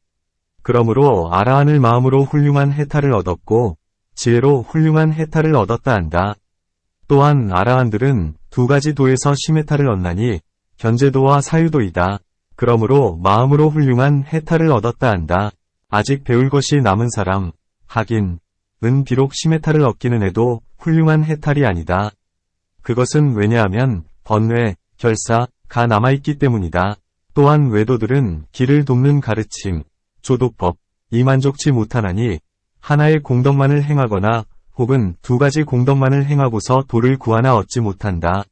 Speaker 1: 그러므로 아라한을 마음으로 훌륭한 해탈을 얻었고 지혜로 훌륭한 해탈을 얻었다 한다. 또한 아라한들은 2가지 도에서 심해탈을 얻나니 견제도와 사유도이다. 그러므로 마음으로 훌륭한 해탈을 얻었다 한다. 아직 배울 것이 남은 사람, 하긴, 은 비록 심해탈을 얻기는 해도 훌륭한 해탈이 아니다. 그것은 왜냐하면 번뇌, 결사가 남아있기 때문이다. 또한 외도들은 길을 돕는 가르침, 조도법, 이 만족치 못하나니 하나의 공덕만을 행하거나 혹은 2가지 공덕만을 행하고서 도를 구하나 얻지 못한다.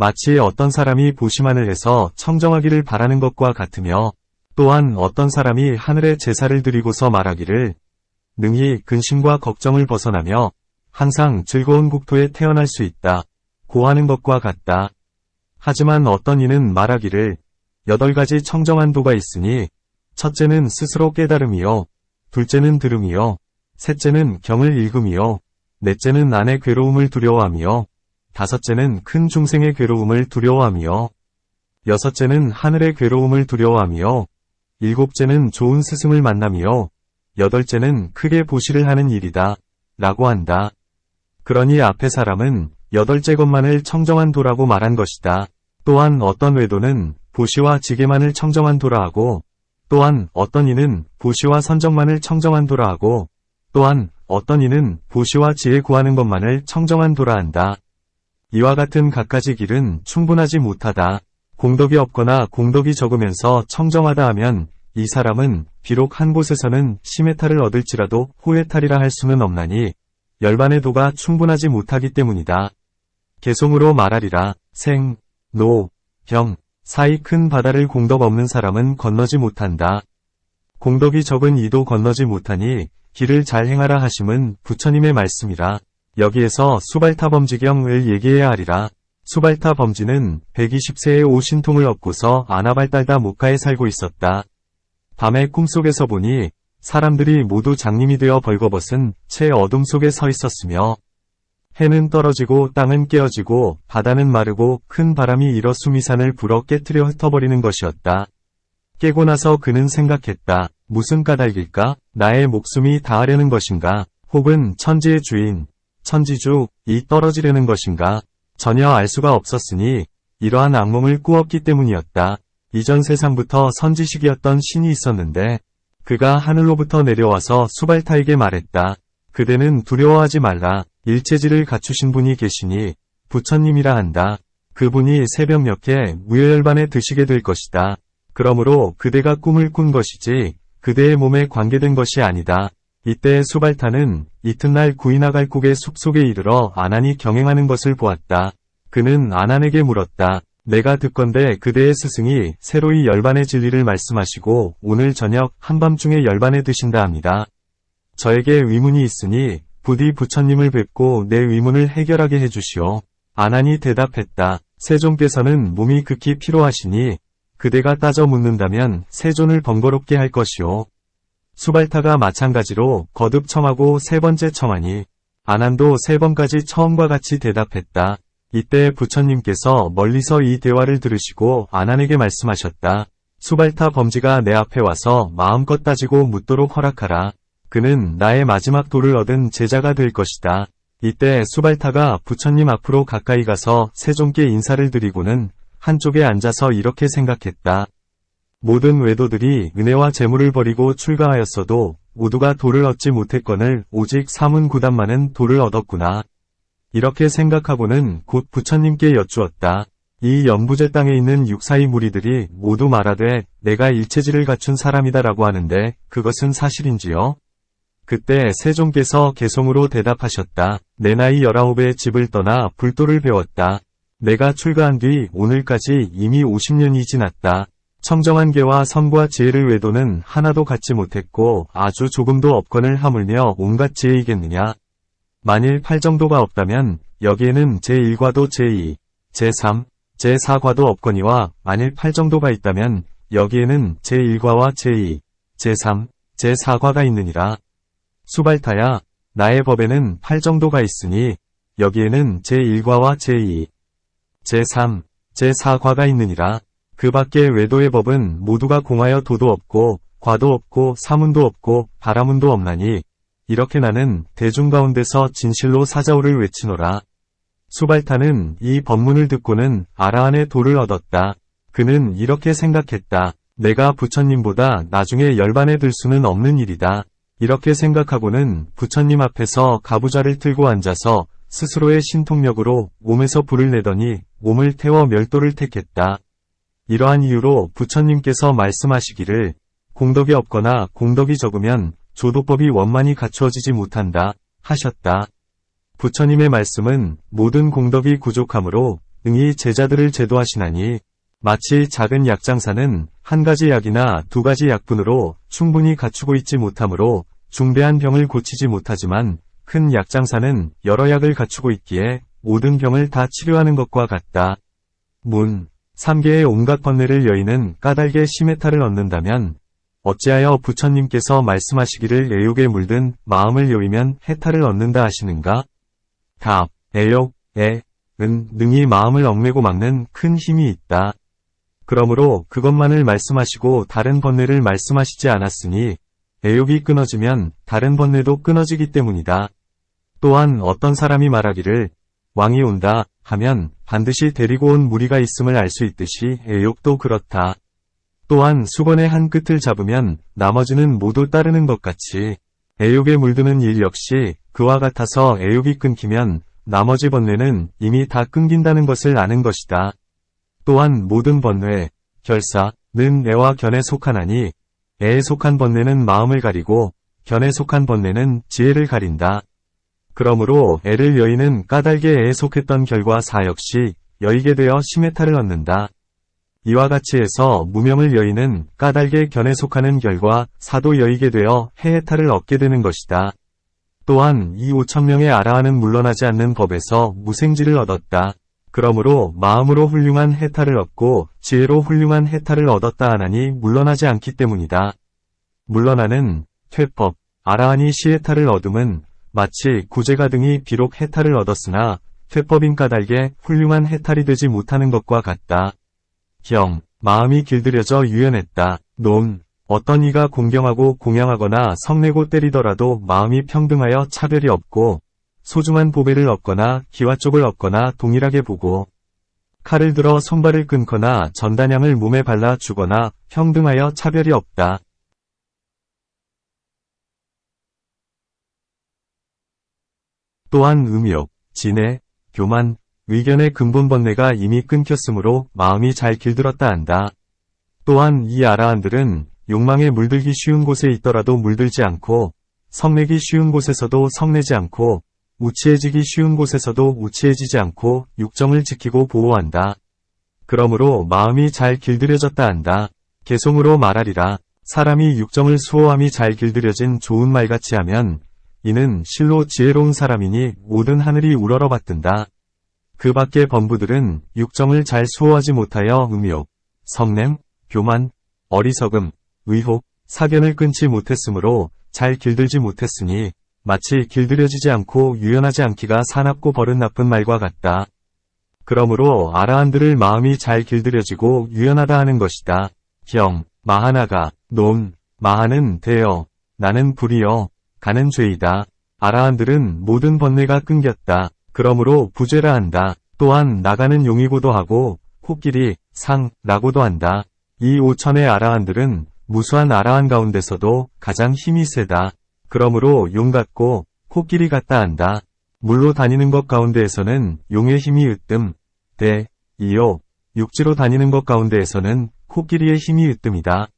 Speaker 1: 마치 어떤 사람이 보시만을 해서 청정하기를 바라는 것과 같으며 또한 어떤 사람이 하늘에 제사를 드리고서 말하기를 능히 근심과 걱정을 벗어나며 항상 즐거운 국토에 태어날 수 있다. 고하는 것과 같다. 하지만 어떤 이는 말하기를 8가지 청정한 도가 있으니 첫째는 스스로 깨달음이요, 둘째는 들음이요, 셋째는 경을 읽음이요, 넷째는 안의 괴로움을 두려워하며 다섯째는 큰 중생의 괴로움을 두려워하며 여섯째는 하늘의 괴로움을 두려워하며 일곱째는 좋은 스승을 만나며 여덟째는 크게 보시를 하는 일이다. 라고 한다. 그러니 앞의 사람은 8째 것만을 청정한 도라고 말한 것이다. 또한 어떤 외도는 보시와 지게만을 청정한 도라 하고 또한 어떤 이는 보시와 선정만을 청정한 도라 하고 또한 어떤 이는 보시와 지혜 구하는 것만을 청정한 도라 한다. 이와 같은 갖가지 길은 충분하지 못하다. 공덕이 없거나 공덕이 적으면서 청정하다 하면 이 사람은 비록 한 곳에서는 심해탈을 얻을지라도 호해탈이라 할 수는 없나니 열반의 도가 충분하지 못하기 때문이다. 개송으로 말하리라. 생, 노, 병 사이 큰 바다를 공덕 없는 사람은 건너지 못한다. 공덕이 적은 이도 건너지 못하니 길을 잘 행하라 하심은 부처님의 말씀이라. 여기에서 수발타 범지경을 얘기해야 하리라. 수발타 범지는 120세에 오신통을 얻고서 아나발 딸다 목가에 살고 있었다. 밤에 꿈속에서 보니 사람들이 모두 장님이 되어 벌거벗은 채 어둠 속에 서 있었으며 해는 떨어지고 땅은 깨어지고 바다는 마르고 큰 바람이 일어 수미산을 불어 깨트려 흩어버리는 것이었다. 깨고 나서 그는 생각했다. 무슨 까닭일까? 나의 목숨이 다하려는 것인가? 혹은 천지의 주인, 천지주, 이 떨어지려는 것인가? 전혀 알 수가 없었으니 이러한 악몽을 꾸었기 때문이었다. 이전 세상부터 선지식이었던 신이 있었는데 그가 하늘로부터 내려와서 수발타에게 말했다. 그대는 두려워하지 말라. 일체지를 갖추신 분이 계시니 부처님이라 한다. 그분이 새벽녘에 무여열반에 드시게 될 것이다. 그러므로 그대가 꿈을 꾼 것이지 그대의 몸에 관계된 것이 아니다. 이때 수발타는 이튿날 구이나갈국의 숲속에 이르러 아난이 경행하는 것을 보았다. 그는 아난에게 물었다. 내가 듣건대 그대의 스승이 새로이 열반의 진리를 말씀하시고 오늘 저녁 한밤중에 열반에 드신다 합니다. 저에게 의문이 있으니 부디 부처님을 뵙고 내 의문을 해결하게 해주시오. 아난이 대답했다. 세존께서는 몸이 극히 피로하시니 그대가 따져 묻는다면 세존을 번거롭게 할 것이오. 수발타가 마찬가지로 거듭 청하고 세 번째 청하니 아난도 세 번까지 처음과 같이 대답했다. 이때 부처님께서 멀리서 이 대화를 들으시고 아난에게 말씀하셨다. 수발타 범지가 내 앞에 와서 마음껏 따지고 묻도록 허락하라. 그는 나의 마지막 도를 얻은 제자가 될 것이다. 이때 수발타가 부처님 앞으로 가까이 가서 세존께 인사를 드리고는 한쪽에 앉아서 이렇게 생각했다. 모든 외도들이 은혜와 재물을 버리고 출가하였어도 모두가 도를 얻지 못했거늘 오직 사문구단만은 도를 얻었구나. 이렇게 생각하고는 곧 부처님께 여쭈었다. 이 연부제 땅에 있는 육사의 무리들이 모두 말하되 내가 일체지를 갖춘 사람이다라고 하는데 그것은 사실인지요? 그때 세존께서 개송으로 대답하셨다. 내 나이 19에 집을 떠나 불도를 배웠다. 내가 출가한 뒤 오늘까지 이미 50년이 지났다. 청정한 계와 선과 지혜를 외도는 하나도 갖지 못했고 아주 조금도 없거늘 하물며 온갖 지혜이겠느냐. 만일 8정도가 없다면 여기에는 제1과도 제2, 제3, 제4과도 없거니와 만일 8정도가 있다면 여기에는 제1과와 제2, 제3, 제4과가 있느니라. 수발타야, 나의 법에는 8정도가 있으니 여기에는 제1과와 제2, 제3, 제4과가 있느니라. 그 밖에 외도의 법은 모두가 공하여 도도 없고 과도 없고 사문도 없고 바라문도 없나니 이렇게 나는 대중 가운데서 진실로 사자오를 외치노라. 수발타는 이 법문을 듣고는 아라한의 도를 얻었다. 그는 이렇게 생각했다. 내가 부처님보다 나중에 열반에 들 수는 없는 일이다. 이렇게 생각하고는 부처님 앞에서 가부좌를 틀고 앉아서 스스로의 신통력으로 몸에서 불을 내더니 몸을 태워 멸도를 택했다. 이러한 이유로 부처님께서 말씀하시기를 공덕이 없거나 공덕이 적으면 조도법이 원만히 갖추어지지 못한다 하셨다. 부처님의 말씀은 모든 공덕이 부족하므로 응이 제자들을 제도하시나니 마치 작은 약장사는 한 가지 약이나 두 가지 약분으로 충분히 갖추고 있지 못하므로 중대한 병을 고치지 못하지만 큰 약장사는 여러 약을 갖추고 있기에 모든 병을 다 치료하는 것과 같다. 문 3개의 온갖 번뇌를 여의는 까닭의 심해탈을 얻는다면 어찌하여 부처님께서 말씀하시기를 애욕에 물든 마음을 여의면 해탈을 얻는다 하시는가? 답. 애욕, 은 능히 마음을 얽매고 막는 큰 힘이 있다. 그러므로 그것만을 말씀하시고 다른 번뇌를 말씀하시지 않았으니 애욕이 끊어지면 다른 번뇌도 끊어지기 때문이다. 또한 어떤 사람이 말하기를 왕이 온다 하면 반드시 데리고 온 무리가 있음을 알 수 있듯이 애욕도 그렇다. 또한 수건의 한 끝을 잡으면 나머지는 모두 따르는 것 같이 애욕에 물드는 일 역시 그와 같아서 애욕이 끊기면 나머지 번뇌는 이미 다 끊긴다는 것을 아는 것이다. 또한 모든 번뇌, 결사는 애와 견에 속하나니 애에 속한 번뇌는 마음을 가리고 견에 속한 번뇌는 지혜를 가린다. 그러므로 애를 여인은 까닭에 애에 속했던 결과 사 역시 여이게 되어 심해탈을 얻는다. 이와 같이 해서 무명을 여인은 까닭의 견에 속하는 결과 사도 여이게 되어 해해탈을 얻게 되는 것이다. 또한 이 5천명의 아라한은 물러나지 않는 법에서 무생지를 얻었다. 그러므로 마음으로 훌륭한 해탈을 얻고 지혜로 훌륭한 해탈을 얻었다 하나니 물러나지 않기 때문이다. 물러나는 퇴법, 아라한이 시해탈을 얻음은 마치 구제가 등이 비록 해탈을 얻었으나 퇴법인 까닭에 훌륭한 해탈이 되지 못하는 것과 같다. 경, 마음이 길들여져 유연했다. 논, 어떤 이가 공경하고 공양하거나 성내고 때리더라도 마음이 평등하여 차별이 없고 소중한 보배를 얻거나 기와쪽을 얻거나 동일하게 보고 칼을 들어 손발을 끊거나 전단향을 몸에 발라 주거나 평등하여 차별이 없다. 또한 음욕, 진해, 교만, 의견의 근본 번뇌가 이미 끊겼으므로 마음이 잘 길들었다 한다. 또한 이 아라한들은 욕망에 물들기 쉬운 곳에 있더라도 물들지 않고 성내기 쉬운 곳에서도 성내지 않고 우치해지기 쉬운 곳에서도 우치해지지 않고 육정을 지키고 보호한다. 그러므로 마음이 잘 길들여졌다 한다. 개송으로 말하리라. 사람이 육정을 수호함이 잘 길들여진 좋은 말같이 하면 이는 실로 지혜로운 사람이니 모든 하늘이 우러러받든다. 그 밖의 범부들은 육정을 잘 수호하지 못하여 음욕, 성냄, 교만, 어리석음, 의혹, 사견을 끊지 못했으므로 잘 길들지 못했으니 마치 길들여지지 않고 유연하지 않기가 사납고 버릇 나쁜 말과 같다. 그러므로 아라한들을 마음이 잘 길들여지고 유연하다 하는 것이다. 경, 마하나가, 논, 마하는 대여, 나는 불이여, 가는 죄이다. 아라한들은 모든 번뇌가 끊겼다. 그러므로 부죄라 한다. 또한 나가는 용이고도 하고 코끼리, 상, 라고도 한다. 이 5천의 아라한들은 무수한 아라한 가운데서도 가장 힘이 세다. 그러므로 용 같고 코끼리 같다 한다. 물로 다니는 것 가운데에서는 용의 힘이 으뜸, 대, 이요, 육지로 다니는 것 가운데에서는 코끼리의 힘이 으뜸이다.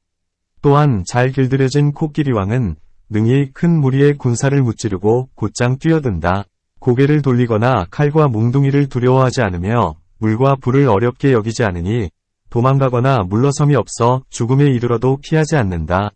Speaker 1: 또한 잘 길들여진 코끼리왕은 능히 큰 무리의 군사를 무찌르고 곧장 뛰어든다. 고개를 돌리거나 칼과 몽둥이를 두려워하지 않으며 물과 불을 어렵게 여기지 않으니 도망가거나 물러섬이 없어 죽음에 이르러도 피하지 않는다.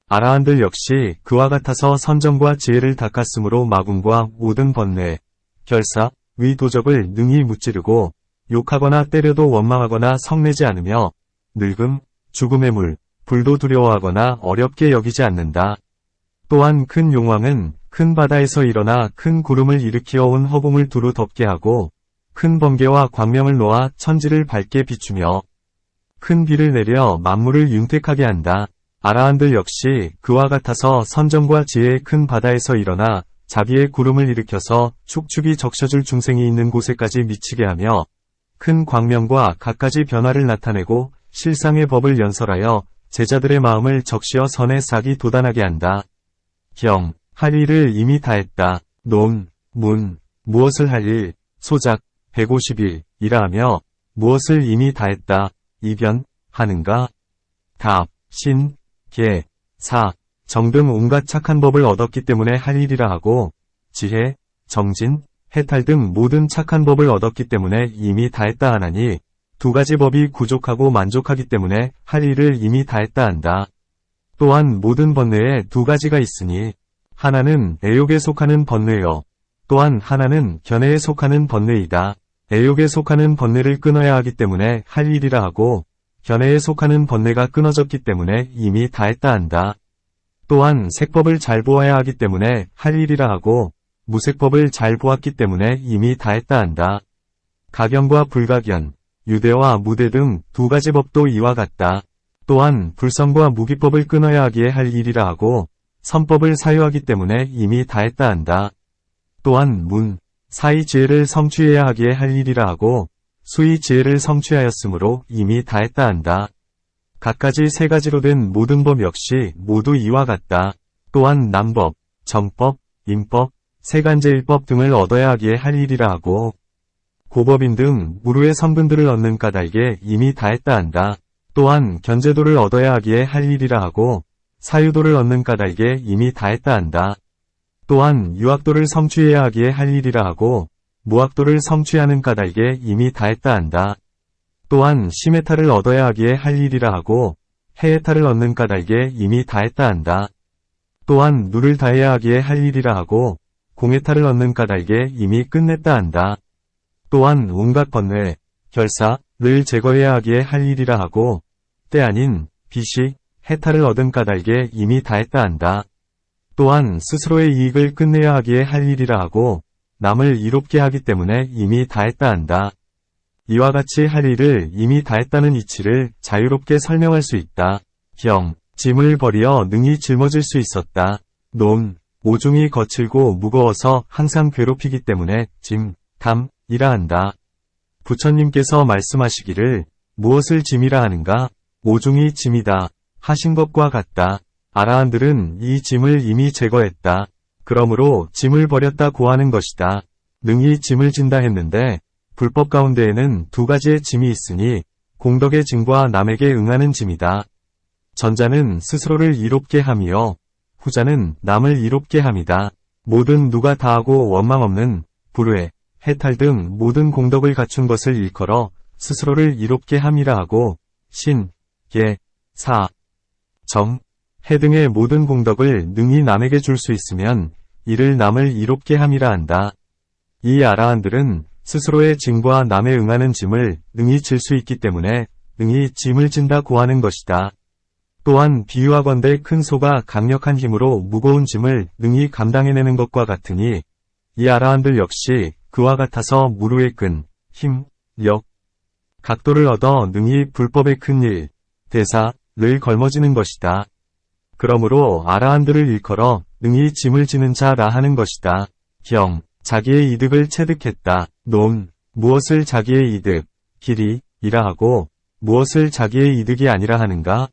Speaker 1: 아라한들 역시 그와 같아서 선정과 지혜를 닦았으므로 마군과 모든 번뇌, 결사, 위도적을 능히 무찌르고 욕하거나 때려도 원망하거나 성내지 않으며 늙음, 죽음의 물, 불도 두려워하거나 어렵게 여기지 않는다. 또한 큰 용왕은 큰 바다에서 일어나 큰 구름을 일으키어 온 허공을 두루 덮게 하고 큰 번개와 광명을 놓아 천지를 밝게 비추며 큰 비를 내려 만물을 윤택하게 한다. 아라한들 역시 그와 같아서 선정과 지혜의 큰 바다에서 일어나 자비의 구름을 일으켜서 축축이 적셔줄 중생이 있는 곳에까지 미치게 하며 큰 광명과 갖가지 변화를 나타내고 실상의 법을 연설하여 제자들의 마음을 적시어 선의 싹이 돋아나게 한다. 경, 할 일을 이미 다했다. 논, 문, 무엇을 할 일, 소작, 150일, 이라 하며 무엇을 이미 다했다. 이변, 하는가? 답, 신, 계, 사, 정 등 온갖 착한 법을 얻었기 때문에 할 일이라 하고 지혜, 정진, 해탈 등 모든 착한 법을 얻었기 때문에 이미 다했다 하나니 두 가지 법이 구족하고 만족하기 때문에 할 일을 이미 다했다 한다. 또한 모든 번뇌에 두 가지가 있으니 하나는 애욕에 속하는 번뇌여 또한 하나는 견해에 속하는 번뇌이다. 애욕에 속하는 번뇌를 끊어야 하기 때문에 할 일이라 하고 견해에 속하는 번뇌가 끊어졌기 때문에 이미 다했다 한다. 또한 색법을 잘 보아야 하기 때문에 할 일이라 하고 무색법을 잘 보았기 때문에 이미 다했다 한다. 가견과 불가견, 유대와 무대 등 두 가지 법도 이와 같다. 또한 불성과 무기법을 끊어야 하기에 할 일이라 하고 선법을 사유하기 때문에 이미 다했다 한다. 또한 문, 사의 지혜를 성취해야 하기에 할 일이라 하고 수의 지혜를 성취하였으므로 이미 다했다 한다. 갖가지 세 가지로 된 모든 법 역시 모두 이와 같다. 또한 남법, 정법, 임법, 세간제일법 등을 얻어야 하기에 할 일이라 하고 고법인 등 무루의 성분들을 얻는 까닭에 이미 다했다 한다. 또한 견제도를 얻어야 하기에 할 일이라 하고 사유도를 얻는 까닭에 이미 다했다 한다. 또한 유학도를 성취해야 하기에 할 일이라 하고 무학도를 성취하는 까닭에 이미 다했다 한다. 또한 심해탈을 얻어야 하기에 할 일이라 하고 해해탈을 얻는 까닭에 이미 다했다 한다. 또한 누를 다해야 하기에 할 일이라 하고 공해탈을 얻는 까닭에 이미 끝냈다 한다. 또한 온갖 번뇌, 결사를 제거해야 하기에 할 일이라 하고 때 아닌 비식, 해탈을 얻은 까닭에 이미 다했다 한다. 또한 스스로의 이익을 끝내야 하기에 할 일이라 하고 남을 이롭게 하기 때문에 이미 다했다 한다. 이와 같이 할 일을 이미 다했다는 이치를 자유롭게 설명할 수 있다. 경, 짐을 버리어 능히 짊어질 수 있었다. 논, 오중이 거칠고 무거워서 항상 괴롭히기 때문에 짐, 담이라 한다. 부처님께서 말씀하시기를 무엇을 짐이라 하는가? 오중이 짐이다 하신 것과 같다. 아라한들은 이 짐을 이미 제거했다. 그러므로 짐을 버렸다고 하는 것이다. 능히 짐을 진다 했는데 불법 가운데에는 두 가지의 짐이 있으니 공덕의 짐과 남에게 응하는 짐이다. 전자는 스스로를 이롭게 함이요 후자는 남을 이롭게 함이다. 모든 누가 다하고 원망 없는 불회, 해탈 등 모든 공덕을 갖춘 것을 일컬어 스스로를 이롭게 함이라 하고 신, 계, 사, 정, 해 등의 모든 공덕을 능히 남에게 줄 수 있으면 이를 남을 이롭게 함이라 한다. 이 아라한들은 스스로의 짐과 남에 응하는 짐을 능히 질 수 있기 때문에 능히 짐을 진다고 하는 것이다. 또한 비유하건대 큰 소가 강력한 힘으로 무거운 짐을 능히 감당해내는 것과 같으니 이 아라한들 역시 그와 같아서 무루의 끈, 힘, 력, 각도를 얻어 능히 불법의 큰 일, 대사를 걸머지는 것이다. 그러므로 아라한들을 일컬어 능히 짐을 지는 자라 하는 것이다. 경, 자기의 이득을 체득했다. 논, 무엇을 자기의 이득, 길이이라 하고 무엇을 자기의 이득이 아니라 하는가?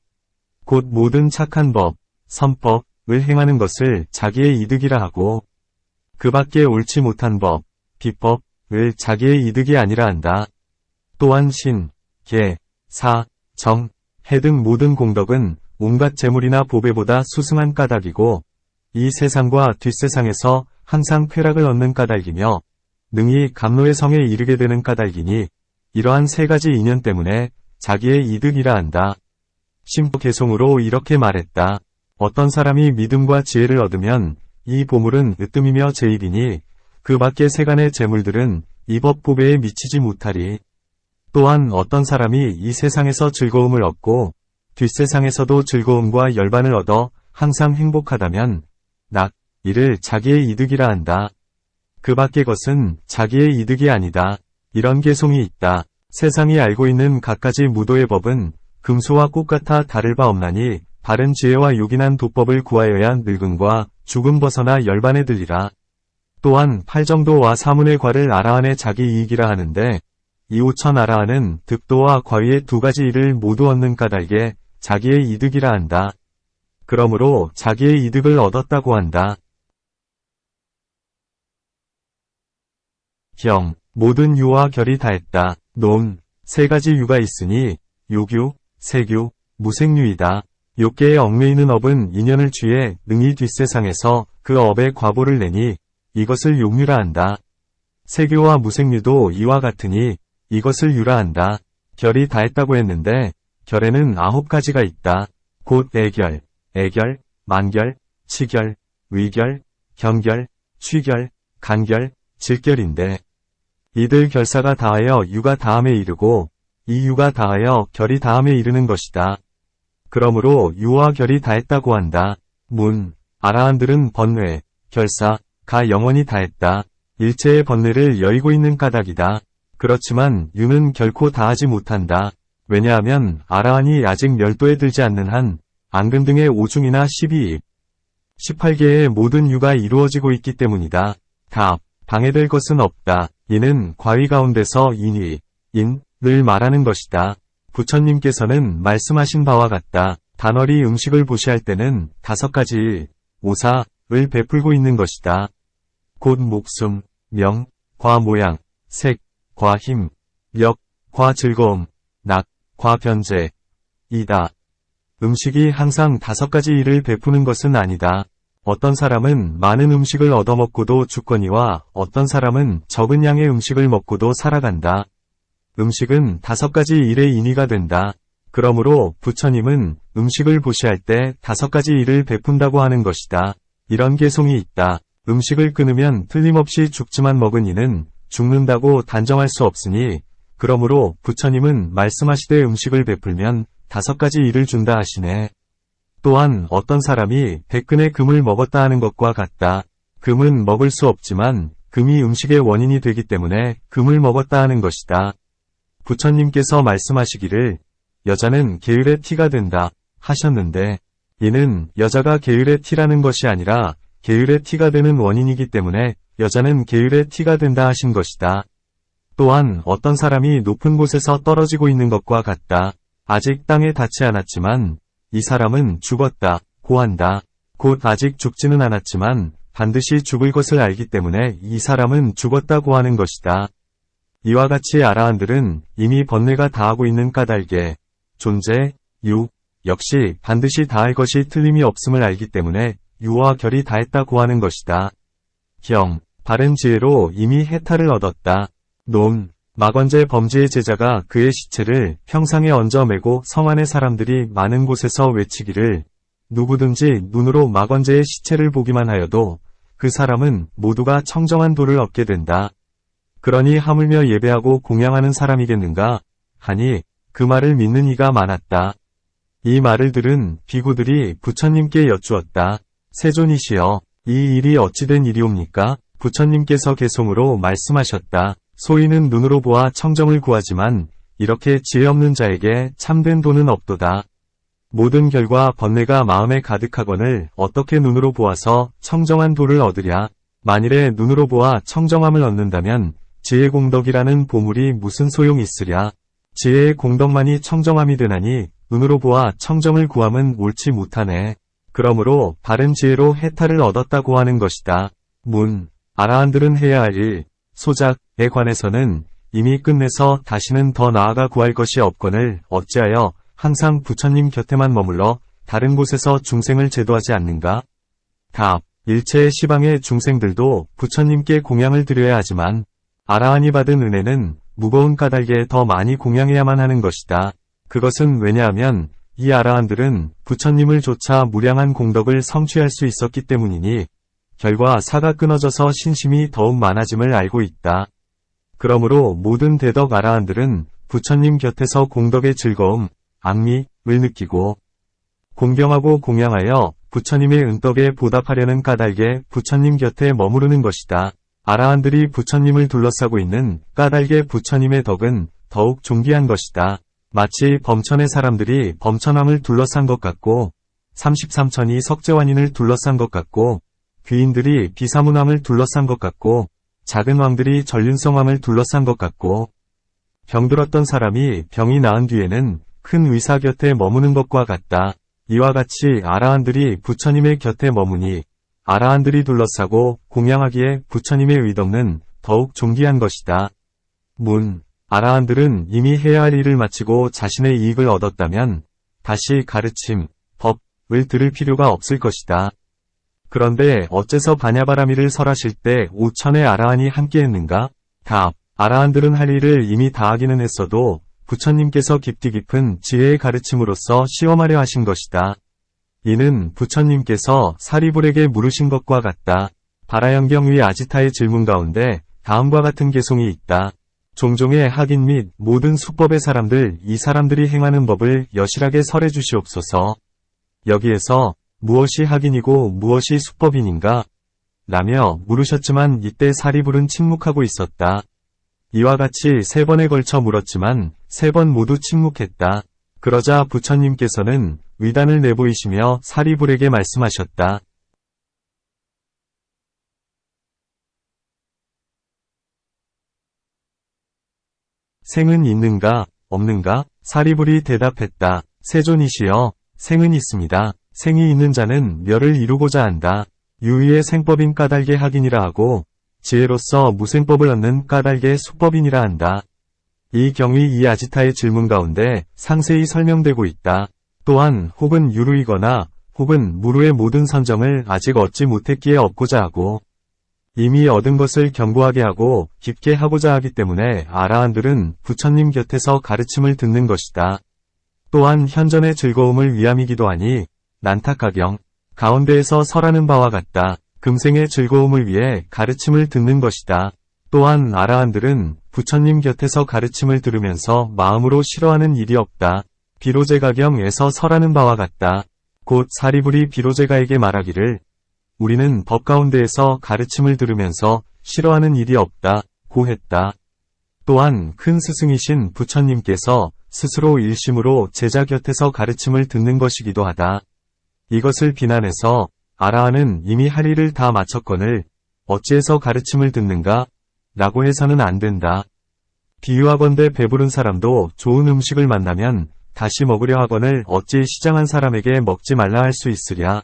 Speaker 1: 곧 모든 착한 법, 선법을 행하는 것을 자기의 이득이라 하고 그 밖에 옳지 못한 법, 비법을 자기의 이득이 아니라 한다. 또한 신, 계, 사, 정, 해 등 모든 공덕은 온갖 재물이나 보배보다 수승한 까닭이고 이 세상과 뒷세상에서 항상 쾌락을 얻는 까닭이며 능히 감로의 성에 이르게 되는 까닭이니 이러한 세 가지 인연 때문에 자기의 이득이라 한다. 심개송으로 이렇게 말했다. 어떤 사람이 믿음과 지혜를 얻으면 이 보물은 으뜸이며 제일이니 그 밖의 세간의 재물들은 이 법 보배에 미치지 못하리. 또한 어떤 사람이 이 세상에서 즐거움을 얻고 뒷세상에서도 즐거움과 열반을 얻어 항상 행복하다면 이를 자기의 이득이라 한다. 그 밖의 것은 자기의 이득이 아니다. 이런 개송이 있다. 세상이 알고 있는 갖가지 무도의 법은 금소와 꽃같아 다를 바 없나니 바른 지혜와 요긴한 도법을 구하여야 늙음과 죽음 벗어나 열반에 들리라. 또한 팔정도와 사문의 과를 아라한의 자기 이익이라 하는데 이 5천 아라한은 득도와 과위의 두 가지 일을 모두 얻는 까닭에 자기의 이득이라 한다. 그러므로 자기의 이득을 얻었다고 한다. 경, 모든 유와 결이 다했다. 논, 세 가지 유가 있으니 요규, 세규, 무생유이다. 욕계에 얽매이는 업은 인연을 취해 능히 뒷세상에서 그 업의 과보를 내니 이것을 욕유라 한다. 세규와 무생유도 이와 같으니 이것을 유라 한다. 결이 다했다고 했는데 결에는 9가지가 있다. 곧 애결, 만결, 치결, 위결, 경결, 취결, 간결, 질결인데 이들 결사가 다하여 유가 다함에 이르고 이 유가 다하여 결이 다함에 이르는 것이다. 그러므로 유와 결이 다했다고 한다. 문, 아라한들은 번뇌, 결사가 영원히 다했다. 일체의 번뇌를 여의고 있는 까닭이다. 그렇지만 유는 결코 다하지 못한다. 왜냐하면 아라한이 아직 멸도에 들지 않는 한 안근 등의 5중이나 12입, 18개의 모든 유가 이루어지고 있기 때문이다. 답, 방해될 것은 없다. 이는 과위 가운데서 인을 말하는 것이다. 부처님께서는 말씀하신 바와 같다. 단월이 음식을 보시할 때는 5가지 오사를 베풀고 있는 것이다. 곧 목숨, 명, 과 모양, 색, 과 힘, 력, 과 즐거움, 낙, 과 변제, 이다. 음식이 항상 5가지 일을 베푸는 것은 아니다. 어떤 사람은 많은 음식을 얻어먹고도 죽거니와 어떤 사람은 적은 양의 음식을 먹고도 살아간다. 음식은 5가지 일의 인의가 된다. 그러므로 부처님은 음식을 보시할 때 5가지 일을 베푼다고 하는 것이다. 이런 개송이 있다. 음식을 끊으면 틀림없이 죽지만 먹은 이는 죽는다고 단정할 수 없으니 그러므로 부처님은 말씀하시되 음식을 베풀면 5가지 일을 준다 하시네. 또한 어떤 사람이 100근의 금을 먹었다 하는 것과 같다. 금은 먹을 수 없지만 금이 음식의 원인이 되기 때문에 금을 먹었다 하는 것이다. 부처님께서 말씀하시기를 여자는 계율의 티가 된다 하셨는데 이는 여자가 계율의 티라는 것이 아니라 계율의 티가 되는 원인이기 때문에 여자는 계율의 티가 된다 하신 것이다. 또한 어떤 사람이 높은 곳에서 떨어지고 있는 것과 같다. 아직 땅에 닿지 않았지만 이 사람은 죽었다 고 한다. 곧 아직 죽지는 않았지만 반드시 죽을 것을 알기 때문에 이 사람은 죽었다고 하는 것이다. 이와 같이 아라한들은 이미 번뇌가 다하고 있는 까닭에 존재, 유, 역시 반드시 다할 것이 틀림이 없음을 알기 때문에 유와 결이 다했다고 하는 것이다. 경, 바른 지혜로 이미 해탈을 얻었다. 논, 마건제 범지의 제자가 그의 시체를 평상에 얹어 매고 성 안의 사람들이 많은 곳에서 외치기를 누구든지 눈으로 마건제의 시체를 보기만 하여도 그 사람은 모두가 청정한 도를 얻게 된다. 그러니 하물며 예배하고 공양하는 사람이겠는가 하니 그 말을 믿는 이가 많았다. 이 말을 들은 비구들이 부처님께 여쭈었다. 세존이시여, 이 일이 어찌된 일이옵니까? 부처님께서 개송으로 말씀하셨다. 소인은 눈으로 보아 청정을 구하지만 이렇게 지혜 없는 자에게 참된 도는 없도다. 모든 결과 번뇌가 마음에 가득하거늘 어떻게 눈으로 보아서 청정한 도를 얻으랴. 만일에 눈으로 보아 청정함을 얻는다면 지혜 공덕이라는 보물이 무슨 소용이 있으랴. 지혜의 공덕만이 청정함이 되나니 눈으로 보아 청정을 구함은 옳지 못하네. 그러므로 바른 지혜로 해탈을 얻었다고 하는 것이다. 문, 아라한들은 해야 할 일, 소작에 관해서는 이미 끝내서 다시는 더 나아가 구할 것이 없거늘 어찌하여 항상 부처님 곁에만 머물러 다른 곳에서 중생을 제도하지 않는가? 답, 일체의 시방의 중생들도 부처님께 공양을 드려야 하지만 아라한이 받은 은혜는 무거운 까닭에 더 많이 공양해야만 하는 것이다. 그것은 왜냐하면 이 아라한들은 부처님을 조차 무량한 공덕을 성취할 수 있었기 때문이니 결과 사가 끊어져서 신심이 더욱 많아짐을 알고 있다. 그러므로 모든 대덕 아라한들은 부처님 곁에서 공덕의 즐거움, 악미을 느끼고 공경하고 공양하여 부처님의 은덕에 보답하려는 까닭에 부처님 곁에 머무르는 것이다. 아라한들이 부처님을 둘러싸고 있는 까닭에 부처님의 덕은 더욱 존귀한 것이다. 마치 범천의 사람들이 범천왕을 둘러싼 것 같고 33천이 석재완인을 둘러싼 것 같고 귀인들이 비사문왕을 둘러싼 것 같고 작은 왕들이 전륜성왕을 둘러싼 것 같고 병들었던 사람이 병이 나은 뒤에는 큰 의사 곁에 머무는 것과 같다. 이와 같이 아라한들이 부처님의 곁에 머무니 아라한들이 둘러싸고 공양하기에 부처님의 의덕은 더욱 존귀한 것이다. 문, 아라한들은 이미 해야 할 일을 마치고 자신의 이익을 얻었다면 다시 가르침, 법을 들을 필요가 없을 것이다. 그런데 어째서 바냐바라미를 설하실 때 5천의 아라한이 함께했는가? 답, 아라한들은 할 일을 이미 다하기는 했어도 부처님께서 깊디 깊은 지혜의 가르침으로써 시험하려 하신 것이다. 이는 부처님께서 사리불에게 물으신 것과 같다. 바라연경 위 아지타의 질문 가운데 다음과 같은 개송이 있다. 종종의 학인 및 모든 수법의 사람들 이 사람들이 행하는 법을 여실하게 설해 주시옵소서. 여기에서 무엇이 학인이고 무엇이 수법인인가? 라며 물으셨지만 이때 사리불은 침묵하고 있었다. 이와 같이 3번에 걸쳐 물었지만 3번 모두 침묵했다. 그러자 부처님께서는 위단을 내보이시며 사리불에게 말씀하셨다. 생은 있는가, 없는가? 사리불이 대답했다. 세존이시여, 생은 있습니다. 생이 있는 자는 멸을 이루고자 한다. 유의의 생법인 까닭의 학인이라 하고 지혜로서 무생법을 얻는 까닭의 수법인이라 한다. 이 경위 이 아지타의 질문 가운데 상세히 설명되고 있다. 또한 혹은 유루이거나 혹은 무루의 모든 선정을 아직 얻지 못했기에 얻고자 하고 이미 얻은 것을 견고하게 하고 깊게 하고자 하기 때문에 아라한들은 부처님 곁에서 가르침을 듣는 것이다. 또한 현전의 즐거움을 위함이기도 하니 난타가경 가운데에서 설하는 바와 같다. 금생의 즐거움을 위해 가르침을 듣는 것이다. 또한 아라한들은 부처님 곁에서 가르침을 들으면서 마음으로 싫어하는 일이 없다. 비로제가경에서 설하는 바와 같다. 곧 사리불이 비로제가에게 말하기를 우리는 법 가운데에서 가르침을 들으면서 싫어하는 일이 없다 고 했다. 또한 큰 스승이신 부처님께서 스스로 일심으로 제자 곁에서 가르침을 듣는 것이기도 하다. 이것을 비난해서 아라한은 이미 할 일을 다 마쳤거늘 어찌해서 가르침을 듣는가? 라고 해서는 안 된다. 비유하건대 배부른 사람도 좋은 음식을 만나면 다시 먹으려 하거늘 어찌 시장한 사람에게 먹지 말라 할 수 있으랴.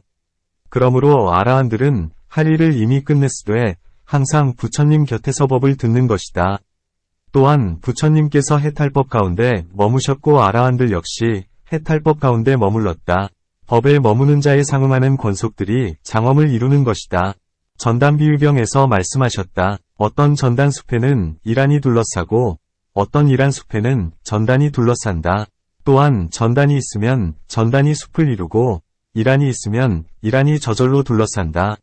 Speaker 1: 그러므로 아라한들은 할 일을 이미 끝냈으되 항상 부처님 곁에서 법을 듣는 것이다. 또한 부처님께서 해탈법 가운데 머무셨고 아라한들 역시 해탈법 가운데 머물렀다. 법에 머무는 자에 상응하는 권속들이 장엄을 이루는 것이다. 전단비유경에서 말씀하셨다. 어떤 전단숲에는 이란이 둘러싸고 어떤 이란숲에는 전단이 둘러싼다. 또한 전단이 있으면 전단이 숲을 이루고 이란이 있으면 이란이 저절로 둘러싼다.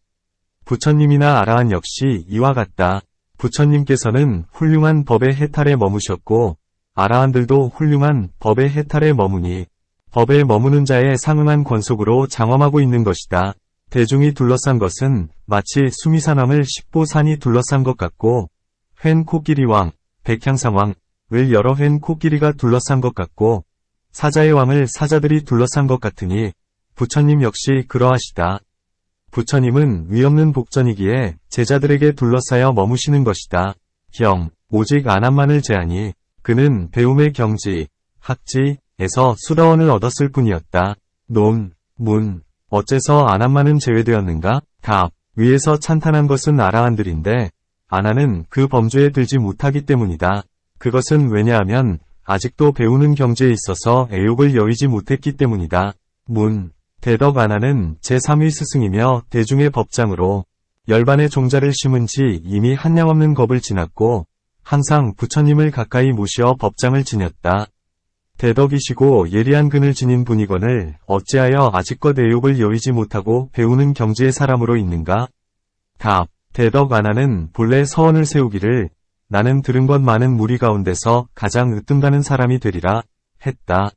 Speaker 1: 부처님이나 아라한 역시 이와 같다. 부처님께서는 훌륭한 법의 해탈에 머무셨고 아라한들도 훌륭한 법의 해탈에 머무니 법에 머무는 자에 상응한 권속으로 장엄하고 있는 것이다. 대중이 둘러싼 것은 마치 수미산왕을 십보산이 둘러싼 것 같고 횡 코끼리왕, 백향상왕을 여러 횡 코끼리가 둘러싼 것 같고 사자의 왕을 사자들이 둘러싼 것 같으니 부처님 역시 그러하시다. 부처님은 위없는 복전이기에 제자들에게 둘러싸여 머무시는 것이다. 경, 오직 안함만을 제하니 그는 배움의 경지, 학지에서 수다원을 얻었을 뿐이었다. 논, 문, 어째서 안함만은 제외되었는가? 답, 위에서 찬탄한 것은 아라한들인데 아나는 그 범주에 들지 못하기 때문이다. 그것은 왜냐하면 아직도 배우는 경지에 있어서 애욕을 여의지 못했기 때문이다. 문, 대덕 아나는 제3위 스승이며 대중의 법장으로 열반의 종자를 심은 지 이미 한량없는 겁을 지났고 항상 부처님을 가까이 모시어 법장을 지녔다. 대덕이시고 예리한 근을 지닌 분이거늘 어찌하여 아직껏 애욕을 여의지 못하고 배우는 경지의 사람으로 있는가? 답, 대덕 아나는 본래 서원을 세우기를 나는 들은 것 많은 무리 가운데서 가장 으뜸가는 사람이 되리라 했다.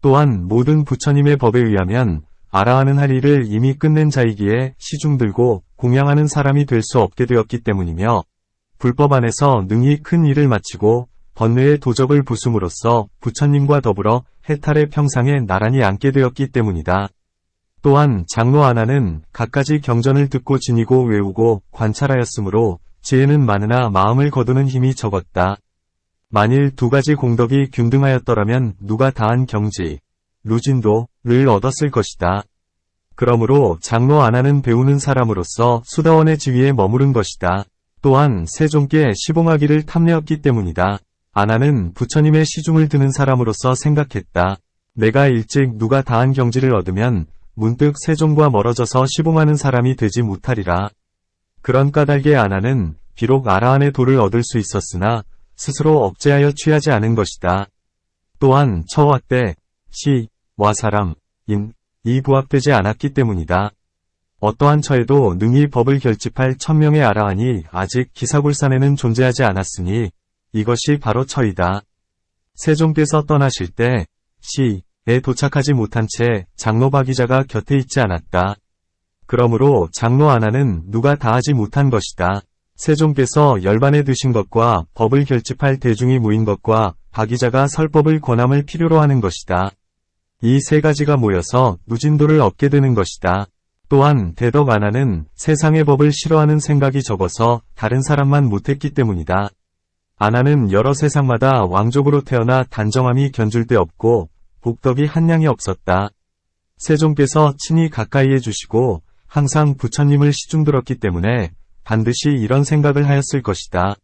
Speaker 1: 또한 모든 부처님의 법에 의하면 아라한은 할 일을 이미 끝낸 자이기에 시중 들고 공양하는 사람이 될 수 없게 되었기 때문이며 불법 안에서 능히 큰 일을 마치고 번뇌의 도적을 부숨으로써 부처님과 더불어 해탈의 평상에 나란히 앉게 되었기 때문이다. 또한 장로 아나는 갖가지 경전을 듣고 지니고 외우고 관찰하였으므로 지혜는 많으나 마음을 거두는 힘이 적었다. 만일 두 가지 공덕이 균등하였더라면 누가 다한 경지, 루진도를 얻었을 것이다. 그러므로 장로 아나는 배우는 사람으로서 수다원의 지위에 머무른 것이다. 또한 세종께 시봉하기를 탐내었기 때문이다. 아나는 부처님의 시중을 드는 사람으로서 생각했다. 내가 일찍 누가 다한 경지를 얻으면 문득 세종과 멀어져서 시봉하는 사람이 되지 못하리라. 그런 까닭에 아나는 비록 아라한의 도를 얻을 수 있었으나 스스로 억제하여 취하지 않은 것이다. 또한 처와 때, 시와 사람, 이 부합되지 않았기 때문이다. 어떠한 처에도 능히 법을 결집할 1000명의 아라한이 아직 기사굴산에는 존재하지 않았으니 이것이 바로 처이다. 세종께서 떠나실 때 시에 도착하지 못한 채 장로 박이자가 곁에 있지 않았다. 그러므로 장로 아나는 누가 다하지 못한 것이다. 세종께서 열반에 드신 것과 법을 결집할 대중이 모인 것과 박이자가 설법을 권함을 필요로 하는 것이다. 이 세 가지가 모여서 누진도를 얻게 되는 것이다. 또한 대덕 아나는 세상의 법을 싫어하는 생각이 적어서 다른 사람만 못했기 때문이다. 아나는 여러 세상마다 왕족으로 태어나 단정함이 견줄 데 없고 복덕이 한량이 없었다. 세종께서 친히 가까이에 주시고 항상 부처님을 시중들었기 때문에 반드시 이런 생각을 하였을 것이다.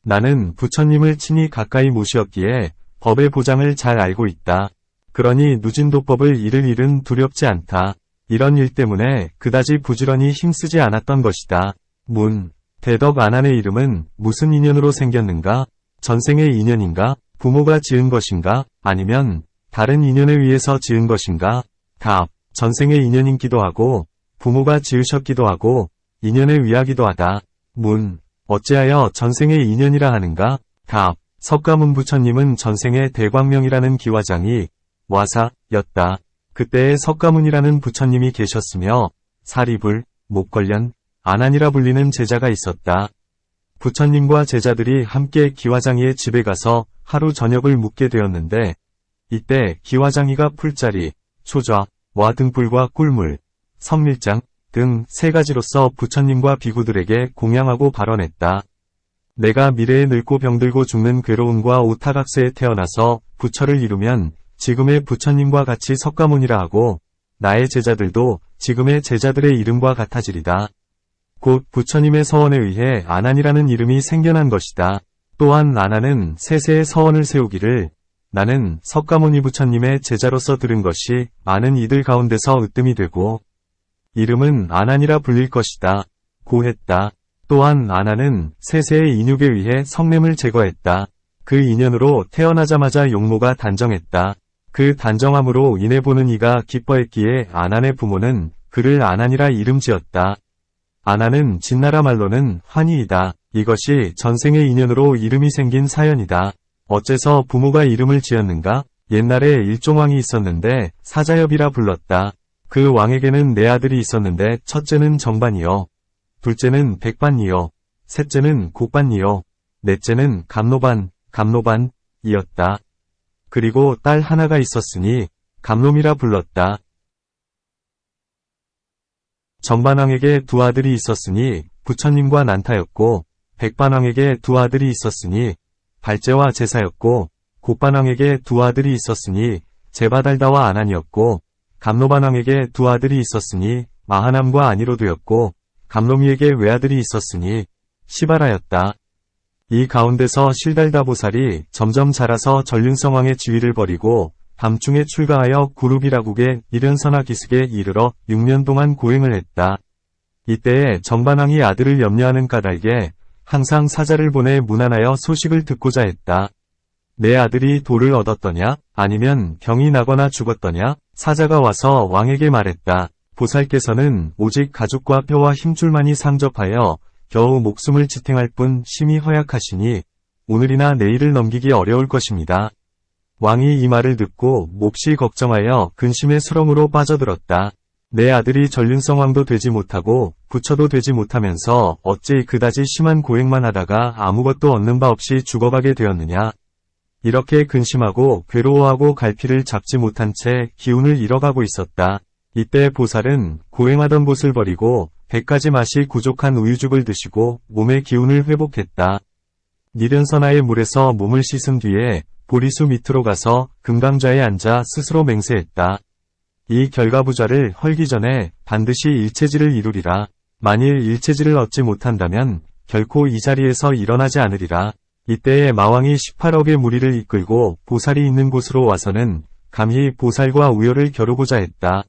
Speaker 1: 나는 부처님을 친히 가까이 모시었기에 법의 보장을 잘 알고 있다. 그러니 누진도법을 잃을 일은 두렵지 않다. 이런 일 때문에 그다지 부지런히 힘쓰지 않았던 것이다. 문. 대덕 안한의 이름은 무슨 인연으로 생겼는가? 전생의 인연인가? 부모가 지은 것인가? 아니면 다른 인연에 의해서 지은 것인가? 답. 전생의 인연이기도 하고 부모가 지으셨기도 하고 인연에 의하기도 하다. 문. 어찌하여 전생의 인연이라 하는가? 답. 석가문 부처님은 전생의 대광명이라는 기와장이 와사였다. 그때에 석가문이라는 부처님이 계셨으며 사리불, 목걸련, 안한이라 불리는 제자가 있었다. 부처님과 제자들이 함께 기와장이의 집에 가서 하루 저녁을 묵게 되었는데 이때 기와장이가 풀자리, 초좌, 와 등불과 꿀물, 성밀장 등 세 가지로서 부처님과 비구들에게 공양하고 발언했다. 내가 미래에 늙고 병들고 죽는 괴로움과 오타각세에 태어나서 부처를 이루면 지금의 부처님과 같이 석가모니라 하고 나의 제자들도 지금의 제자들의 이름과 같아지리다. 곧 부처님의 서원에 의해 안한이라는 이름이 생겨난 것이다. 또한 안한은 세세의 서원을 세우기를 나는 석가모니 부처님의 제자로서 들은 것이 많은 이들 가운데서 으뜸이 되고 이름은 안한이라 불릴 것이다. 고 했다. 또한 안한은 세세의 인육에 의해 성냄을 제거했다. 그 인연으로 태어나자마자 용모가 단정했다. 그 단정함으로 인해 보는 이가 기뻐했기에 안한의 부모는 그를 안한이라 이름 지었다. 안한은 진나라 말로는 환희이다. 이것이 전생의 인연으로 이름이 생긴 사연이다. 어째서 부모가 이름을 지었는가? 옛날에 일종왕이 있었는데 사자엽이라 불렀다. 그 왕에게는 네 아들이 있었는데 첫째는 정반이요. 둘째는 백반이요. 셋째는 곡반이요. 넷째는 감노반이었다. 그리고 딸 하나가 있었으니 감놈이라 불렀다. 정반왕에게 두 아들이 있었으니 부처님과 난타였고 백반왕에게 두 아들이 있었으니 발제와 제사였고 곡반왕에게 두 아들이 있었으니 제바달다와 안한이었고 감노반왕에게 두 아들이 있었으니 마하남과 아니로드였고 감노미에게 외아들이 있었으니 시바라였다. 이 가운데서 실달다보살이 점점 자라서 전륜성왕의 지위를 버리고 밤중에 출가하여 구루비라국의 이른선화 기슭에 이르러 6년 동안 고행을 했다. 이때에 정반왕이 아들을 염려하는 까닭에 항상 사자를 보내 문안하여 소식을 듣고자 했다. 내 아들이 도를 얻었더냐? 아니면 병이 나거나 죽었더냐? 사자가 와서 왕에게 말했다. 보살께서는 오직 가죽과 뼈와 힘줄만이 상접하여 겨우 목숨을 지탱할 뿐 심히 허약하시니 오늘이나 내일을 넘기기 어려울 것입니다. 왕이 이 말을 듣고 몹시 걱정하여 근심의 수렁으로 빠져들었다. 내 아들이 전륜성왕도 되지 못하고 부처도 되지 못하면서 어찌 그다지 심한 고행만 하다가 아무것도 얻는 바 없이 죽어가게 되었느냐. 이렇게 근심하고 괴로워하고 갈피를 잡지 못한 채 기운을 잃어가고 있었다. 이때 보살은 고행하던 곳을 버리고 100가지 맛이 부족한 우유죽을 드시고 몸의 기운을 회복했다. 니련선화의 물에서 몸을 씻은 뒤에 보리수 밑으로 가서 금강좌에 앉아 스스로 맹세했다. 이 결과부좌를 헐기 전에 반드시 일체지를 이루리라. 만일 일체지를 얻지 못한다면 결코 이 자리에서 일어나지 않으리라. 이때에 마왕이 18억의 무리를 이끌고 보살이 있는 곳으로 와서는 감히 보살과 우열을 겨루고자 했다.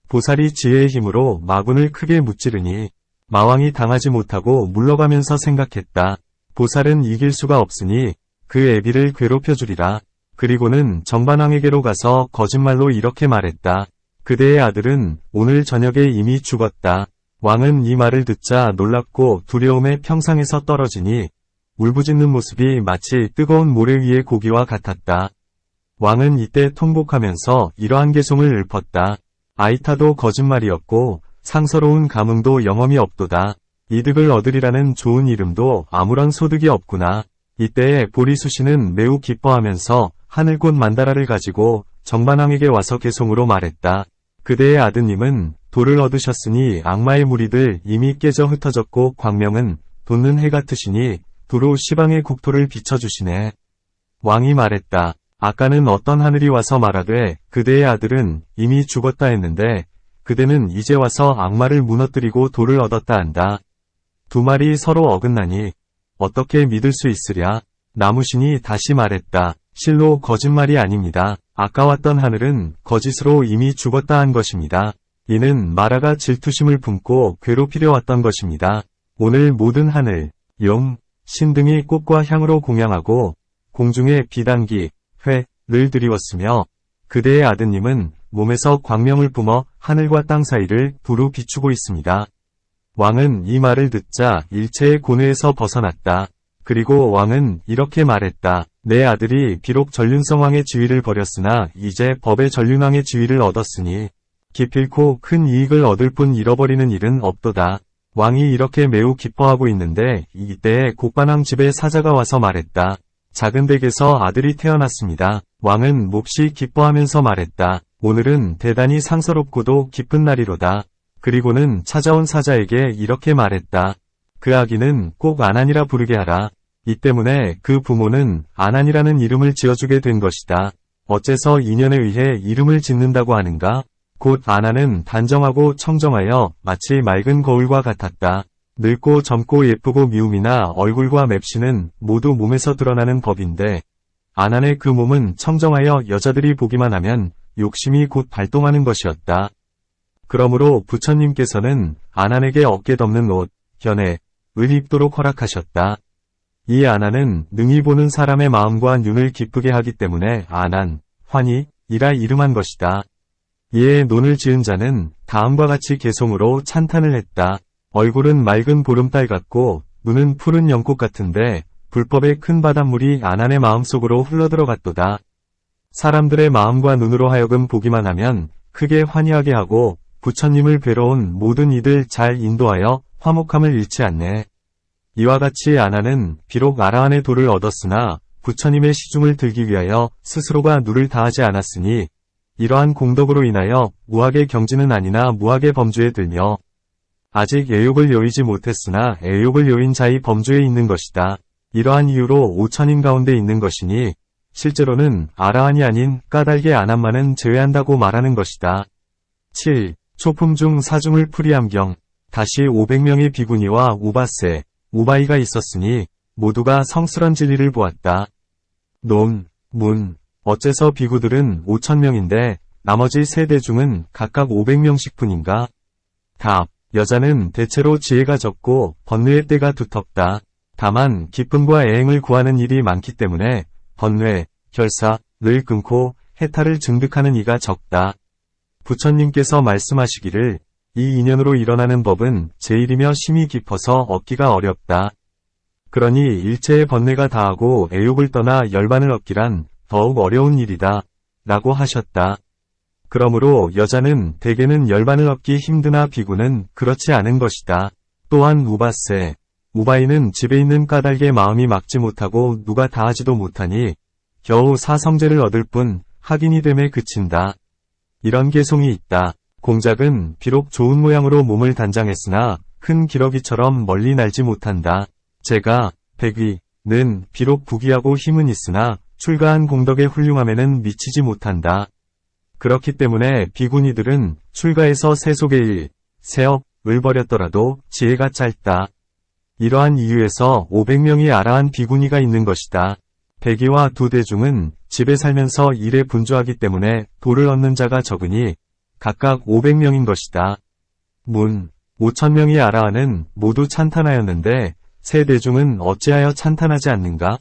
Speaker 1: 보살이 지혜의 힘으로 마군을 크게 무찌르니 마왕이 당하지 못하고 물러가면서 생각했다. 보살은 이길 수가 없으니 그 애비를 괴롭혀 주리라. 그리고는 정반왕에게로 가서 거짓말로 이렇게 말했다. 그대의 아들은 오늘 저녁에 이미 죽었다. 왕은 이 말을 듣자 놀랍고 두려움에 평상에서 떨어지니 울부짖는 모습이 마치 뜨거운 모래 위의 고기와 같았다. 왕은 이때 통곡하면서 이러한 개송을 읊었다. 아이타도 거짓말이었고 상서로운 감흥도 영험이 없도다. 이득을 얻으리라는 좋은 이름도 아무런 소득이 없구나. 이때에 보리수시는 매우 기뻐하면서 하늘꽃 만다라를 가지고 정반왕에게 와서 개송으로 말했다. 그대의 아드님은 도를 얻으셨으니 악마의 무리들 이미 깨져 흩어졌고 광명은 돋는 해 같으시니 도로 시방의 국토를 비춰주시네. 왕이 말했다. 아까는 어떤 하늘이 와서 말하되 그대의 아들은 이미 죽었다 했는데 그대는 이제 와서 악마를 무너뜨리고 도를 얻었다 한다. 두 말이 서로 어긋나니 어떻게 믿을 수 있으랴. 나무신이 다시 말했다. 실로 거짓말이 아닙니다. 아까 왔던 하늘은 거짓으로 이미 죽었다 한 것입니다. 이는 마라가 질투심을 품고 괴롭히려 왔던 것입니다. 오늘 모든 하늘, 용, 신 등이 꽃과 향으로 공양하고 공중에 비단기, 회를 드리웠으며 그대의 아드님은 몸에서 광명을 뿜어 하늘과 땅 사이를 두루 비추고 있습니다. 왕은 이 말을 듣자 일체의 고뇌에서 벗어났다. 그리고 왕은 이렇게 말했다. 내 아들이 비록 전륜성왕의 지위를 버렸으나 이제 법의 전륜왕의 지위를 얻었으니 기필코 큰 이익을 얻을 뿐 잃어버리는 일은 없도다. 왕이 이렇게 매우 기뻐하고 있는데 이때에 곡반왕 집에 사자가 와서 말했다. 작은 댁에서 아들이 태어났습니다. 왕은 몹시 기뻐하면서 말했다. 오늘은 대단히 상서롭고도 기쁜 날이로다. 그리고는 찾아온 사자에게 이렇게 말했다. 그 아기는 꼭 아난이라 부르게 하라. 이 때문에 그 부모는 아난이라는 이름을 지어주게 된 것이다. 어째서 인연에 의해 이름을 짓는다고 하는가? 곧 아난은 단정하고 청정하여 마치 맑은 거울과 같았다. 늙고 젊고 예쁘고 미움이나 얼굴과 맵시는 모두 몸에서 드러나는 법인데 아난의 그 몸은 청정하여 여자들이 보기만 하면 욕심이 곧 발동하는 것이었다. 그러므로 부처님께서는 아난에게 어깨 덮는 옷, 견해을 입도록 허락하셨다. 이 아난은 능히 보는 사람의 마음과 눈을 기쁘게 하기 때문에 아난, 환희이라 이름한 것이다. 이에 논을 지은 자는 다음과 같이 개송으로 찬탄을 했다. 얼굴은 맑은 보름달 같고 눈은 푸른 연꽃 같은데 불법의 큰 바닷물이 아난의 마음속으로 흘러들어갔도다. 사람들의 마음과 눈으로 하여금 보기만 하면 크게 환희하게 하고 부처님을 뵈러 온 모든 이들 잘 인도하여 화목함을 잃지 않네. 이와 같이 아난은 비록 아라한의 도를 얻었으나 부처님의 시중을 들기 위하여 스스로가 누를 다하지 않았으니 이러한 공덕으로 인하여 무학의 경지는 아니나 무학의 범주에 들며 아직 애욕을 여의지 못했으나 애욕을 여인 자의 범주에 있는 것이다. 이러한 이유로 5천인 가운데 있는 것이니 실제로는 아라한이 아닌 까닭의 아난만은 제외한다고 말하는 것이다. 7. 초품 중 사중을 풀이함경. 다시 500명의 비구니와 우바세, 우바이가 있었으니 모두가 성스런 진리를 보았다. 논, 문. 어째서 비구들은 5,000명인데 나머지 세 대중은 각각 500명씩 뿐인가? 답. 여자는 대체로 지혜가 적고 번뇌의 때가 두텁다. 다만 기쁨과 애행을 구하는 일이 많기 때문에 번뇌, 결사를 끊고 해탈을 증득하는 이가 적다. 부처님께서 말씀하시기를 이 인연으로 일어나는 법은 제일이며 심이 깊어서 얻기가 어렵다. 그러니 일체의 번뇌가 다하고 애욕을 떠나 열반을 얻기란 더욱 어려운 일이다. 라고 하셨다. 그러므로 여자는 대개는 열반을 얻기 힘드나 비구는 그렇지 않은 것이다. 또한 우바세, 우바이는 집에 있는 까닭의 마음이 막지 못하고 누가 다하지도 못하니 겨우 사성제를 얻을 뿐 학인이 됨에 그친다. 이런 개송이 있다. 공작은 비록 좋은 모양으로 몸을 단장했으나 큰 기러기처럼 멀리 날지 못한다. 제가, 백위는 비록 부귀하고 힘은 있으나 출가한 공덕의 훌륭함에는 미치지 못한다. 그렇기 때문에 비구니들은 출가해서 세속의 일, 세업을 벌였더라도 지혜가 짧다. 이러한 이유에서 500명이 아라한 비구니가 있는 것이다. 백위와 두 대중은 집에 살면서 일에 분주하기 때문에 도를 얻는 자가 적으니 각각 500명인 것이다. 문, 5,000명이 아라한은 모두 찬탄하였는데 세 대중은 어찌하여 찬탄하지 않는가?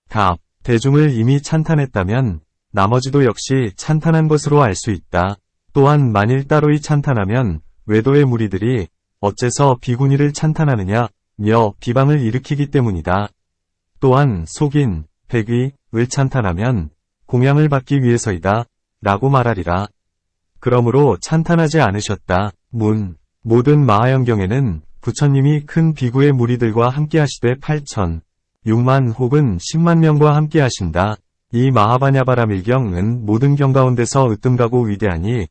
Speaker 1: 답. 대중을 이미 찬탄했다면 나머지도 역시 찬탄한 것으로 알 수 있다. 또한 만일 따로이 찬탄하면 외도의 무리들이 어째서 비구니를 찬탄하느냐 며 비방을 일으키기 때문이다. 또한 속인, 백위을 찬탄하면 공양을 받기 위해서이다. 라고 말하리라. 그러므로 찬탄하지 않으셨다. 문. 모든 마하연경에는 부처님이 큰 비구의 무리들과 함께 하시되 8천, 6만 혹은 10만 명과 함께 하신다. 이 마하바냐바라밀경은 모든 경 가운데서 으뜸가고 위대하니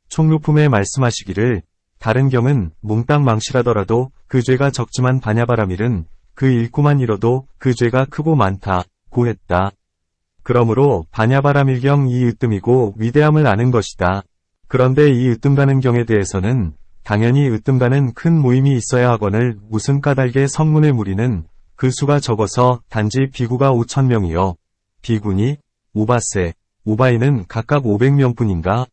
Speaker 1: 총루품에 말씀하시기를 다른 경은 몽땅 망실하더라도 그 죄가 적지만 바냐바라밀은 그 읽고만 잃어도 그 죄가 크고 많다고 했다. 그러므로 바냐바라밀경 이 으뜸이고 위대함을 아는 것이다. 그런데 이 으뜸가는 경에 대해서는 당연히 으뜸가는 큰 모임이 있어야 하거늘 무슨 까닭의 성문의 무리는 그 수가 적어서 단지 비구가 5,000명이요. 비구니, 우바세, 우바이는 각각 500명뿐인가?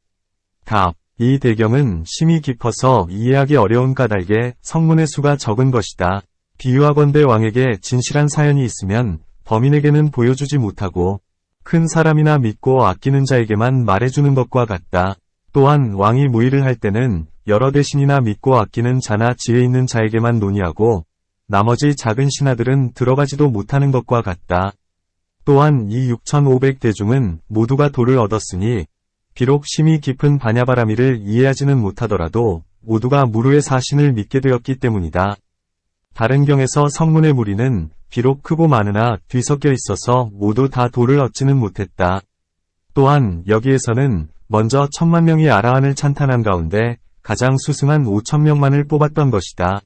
Speaker 1: 답. 이 대경은 심이 깊어서 이해하기 어려운 까닭에 성문의 수가 적은 것이다. 비유하건대 왕에게 진실한 사연이 있으면 범인에게는 보여주지 못하고 큰 사람이나 믿고 아끼는 자에게만 말해주는 것과 같다. 또한 왕이 무의를 할 때는 여러 대신이나 믿고 아끼는 자나 지혜 있는 자에게만 논의하고 나머지 작은 신하들은 들어가지도 못하는 것과 같다. 또한 이 6500대중은 모두가 도를 얻었으니 비록 심이 깊은 바냐바라미를 이해하지는 못하더라도 모두가 무르의 사신을 믿게 되었기 때문이다. 다른 경에서 성문의 무리는 비록 크고 많으나 뒤섞여 있어서 모두 다 도를 얻지는 못했다. 또한 여기에서는 먼저 10,000,000명이 아라한을 찬탄한 가운데 가장 수승한 5,000,000만을 뽑았던 것이다.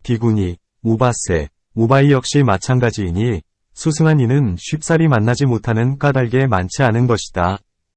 Speaker 1: 비구니, 우바세, 우바이 역시 마찬가지이니 수승한 이는 쉽사리 만나지 못하는 까닭에 많지 않은 것이다.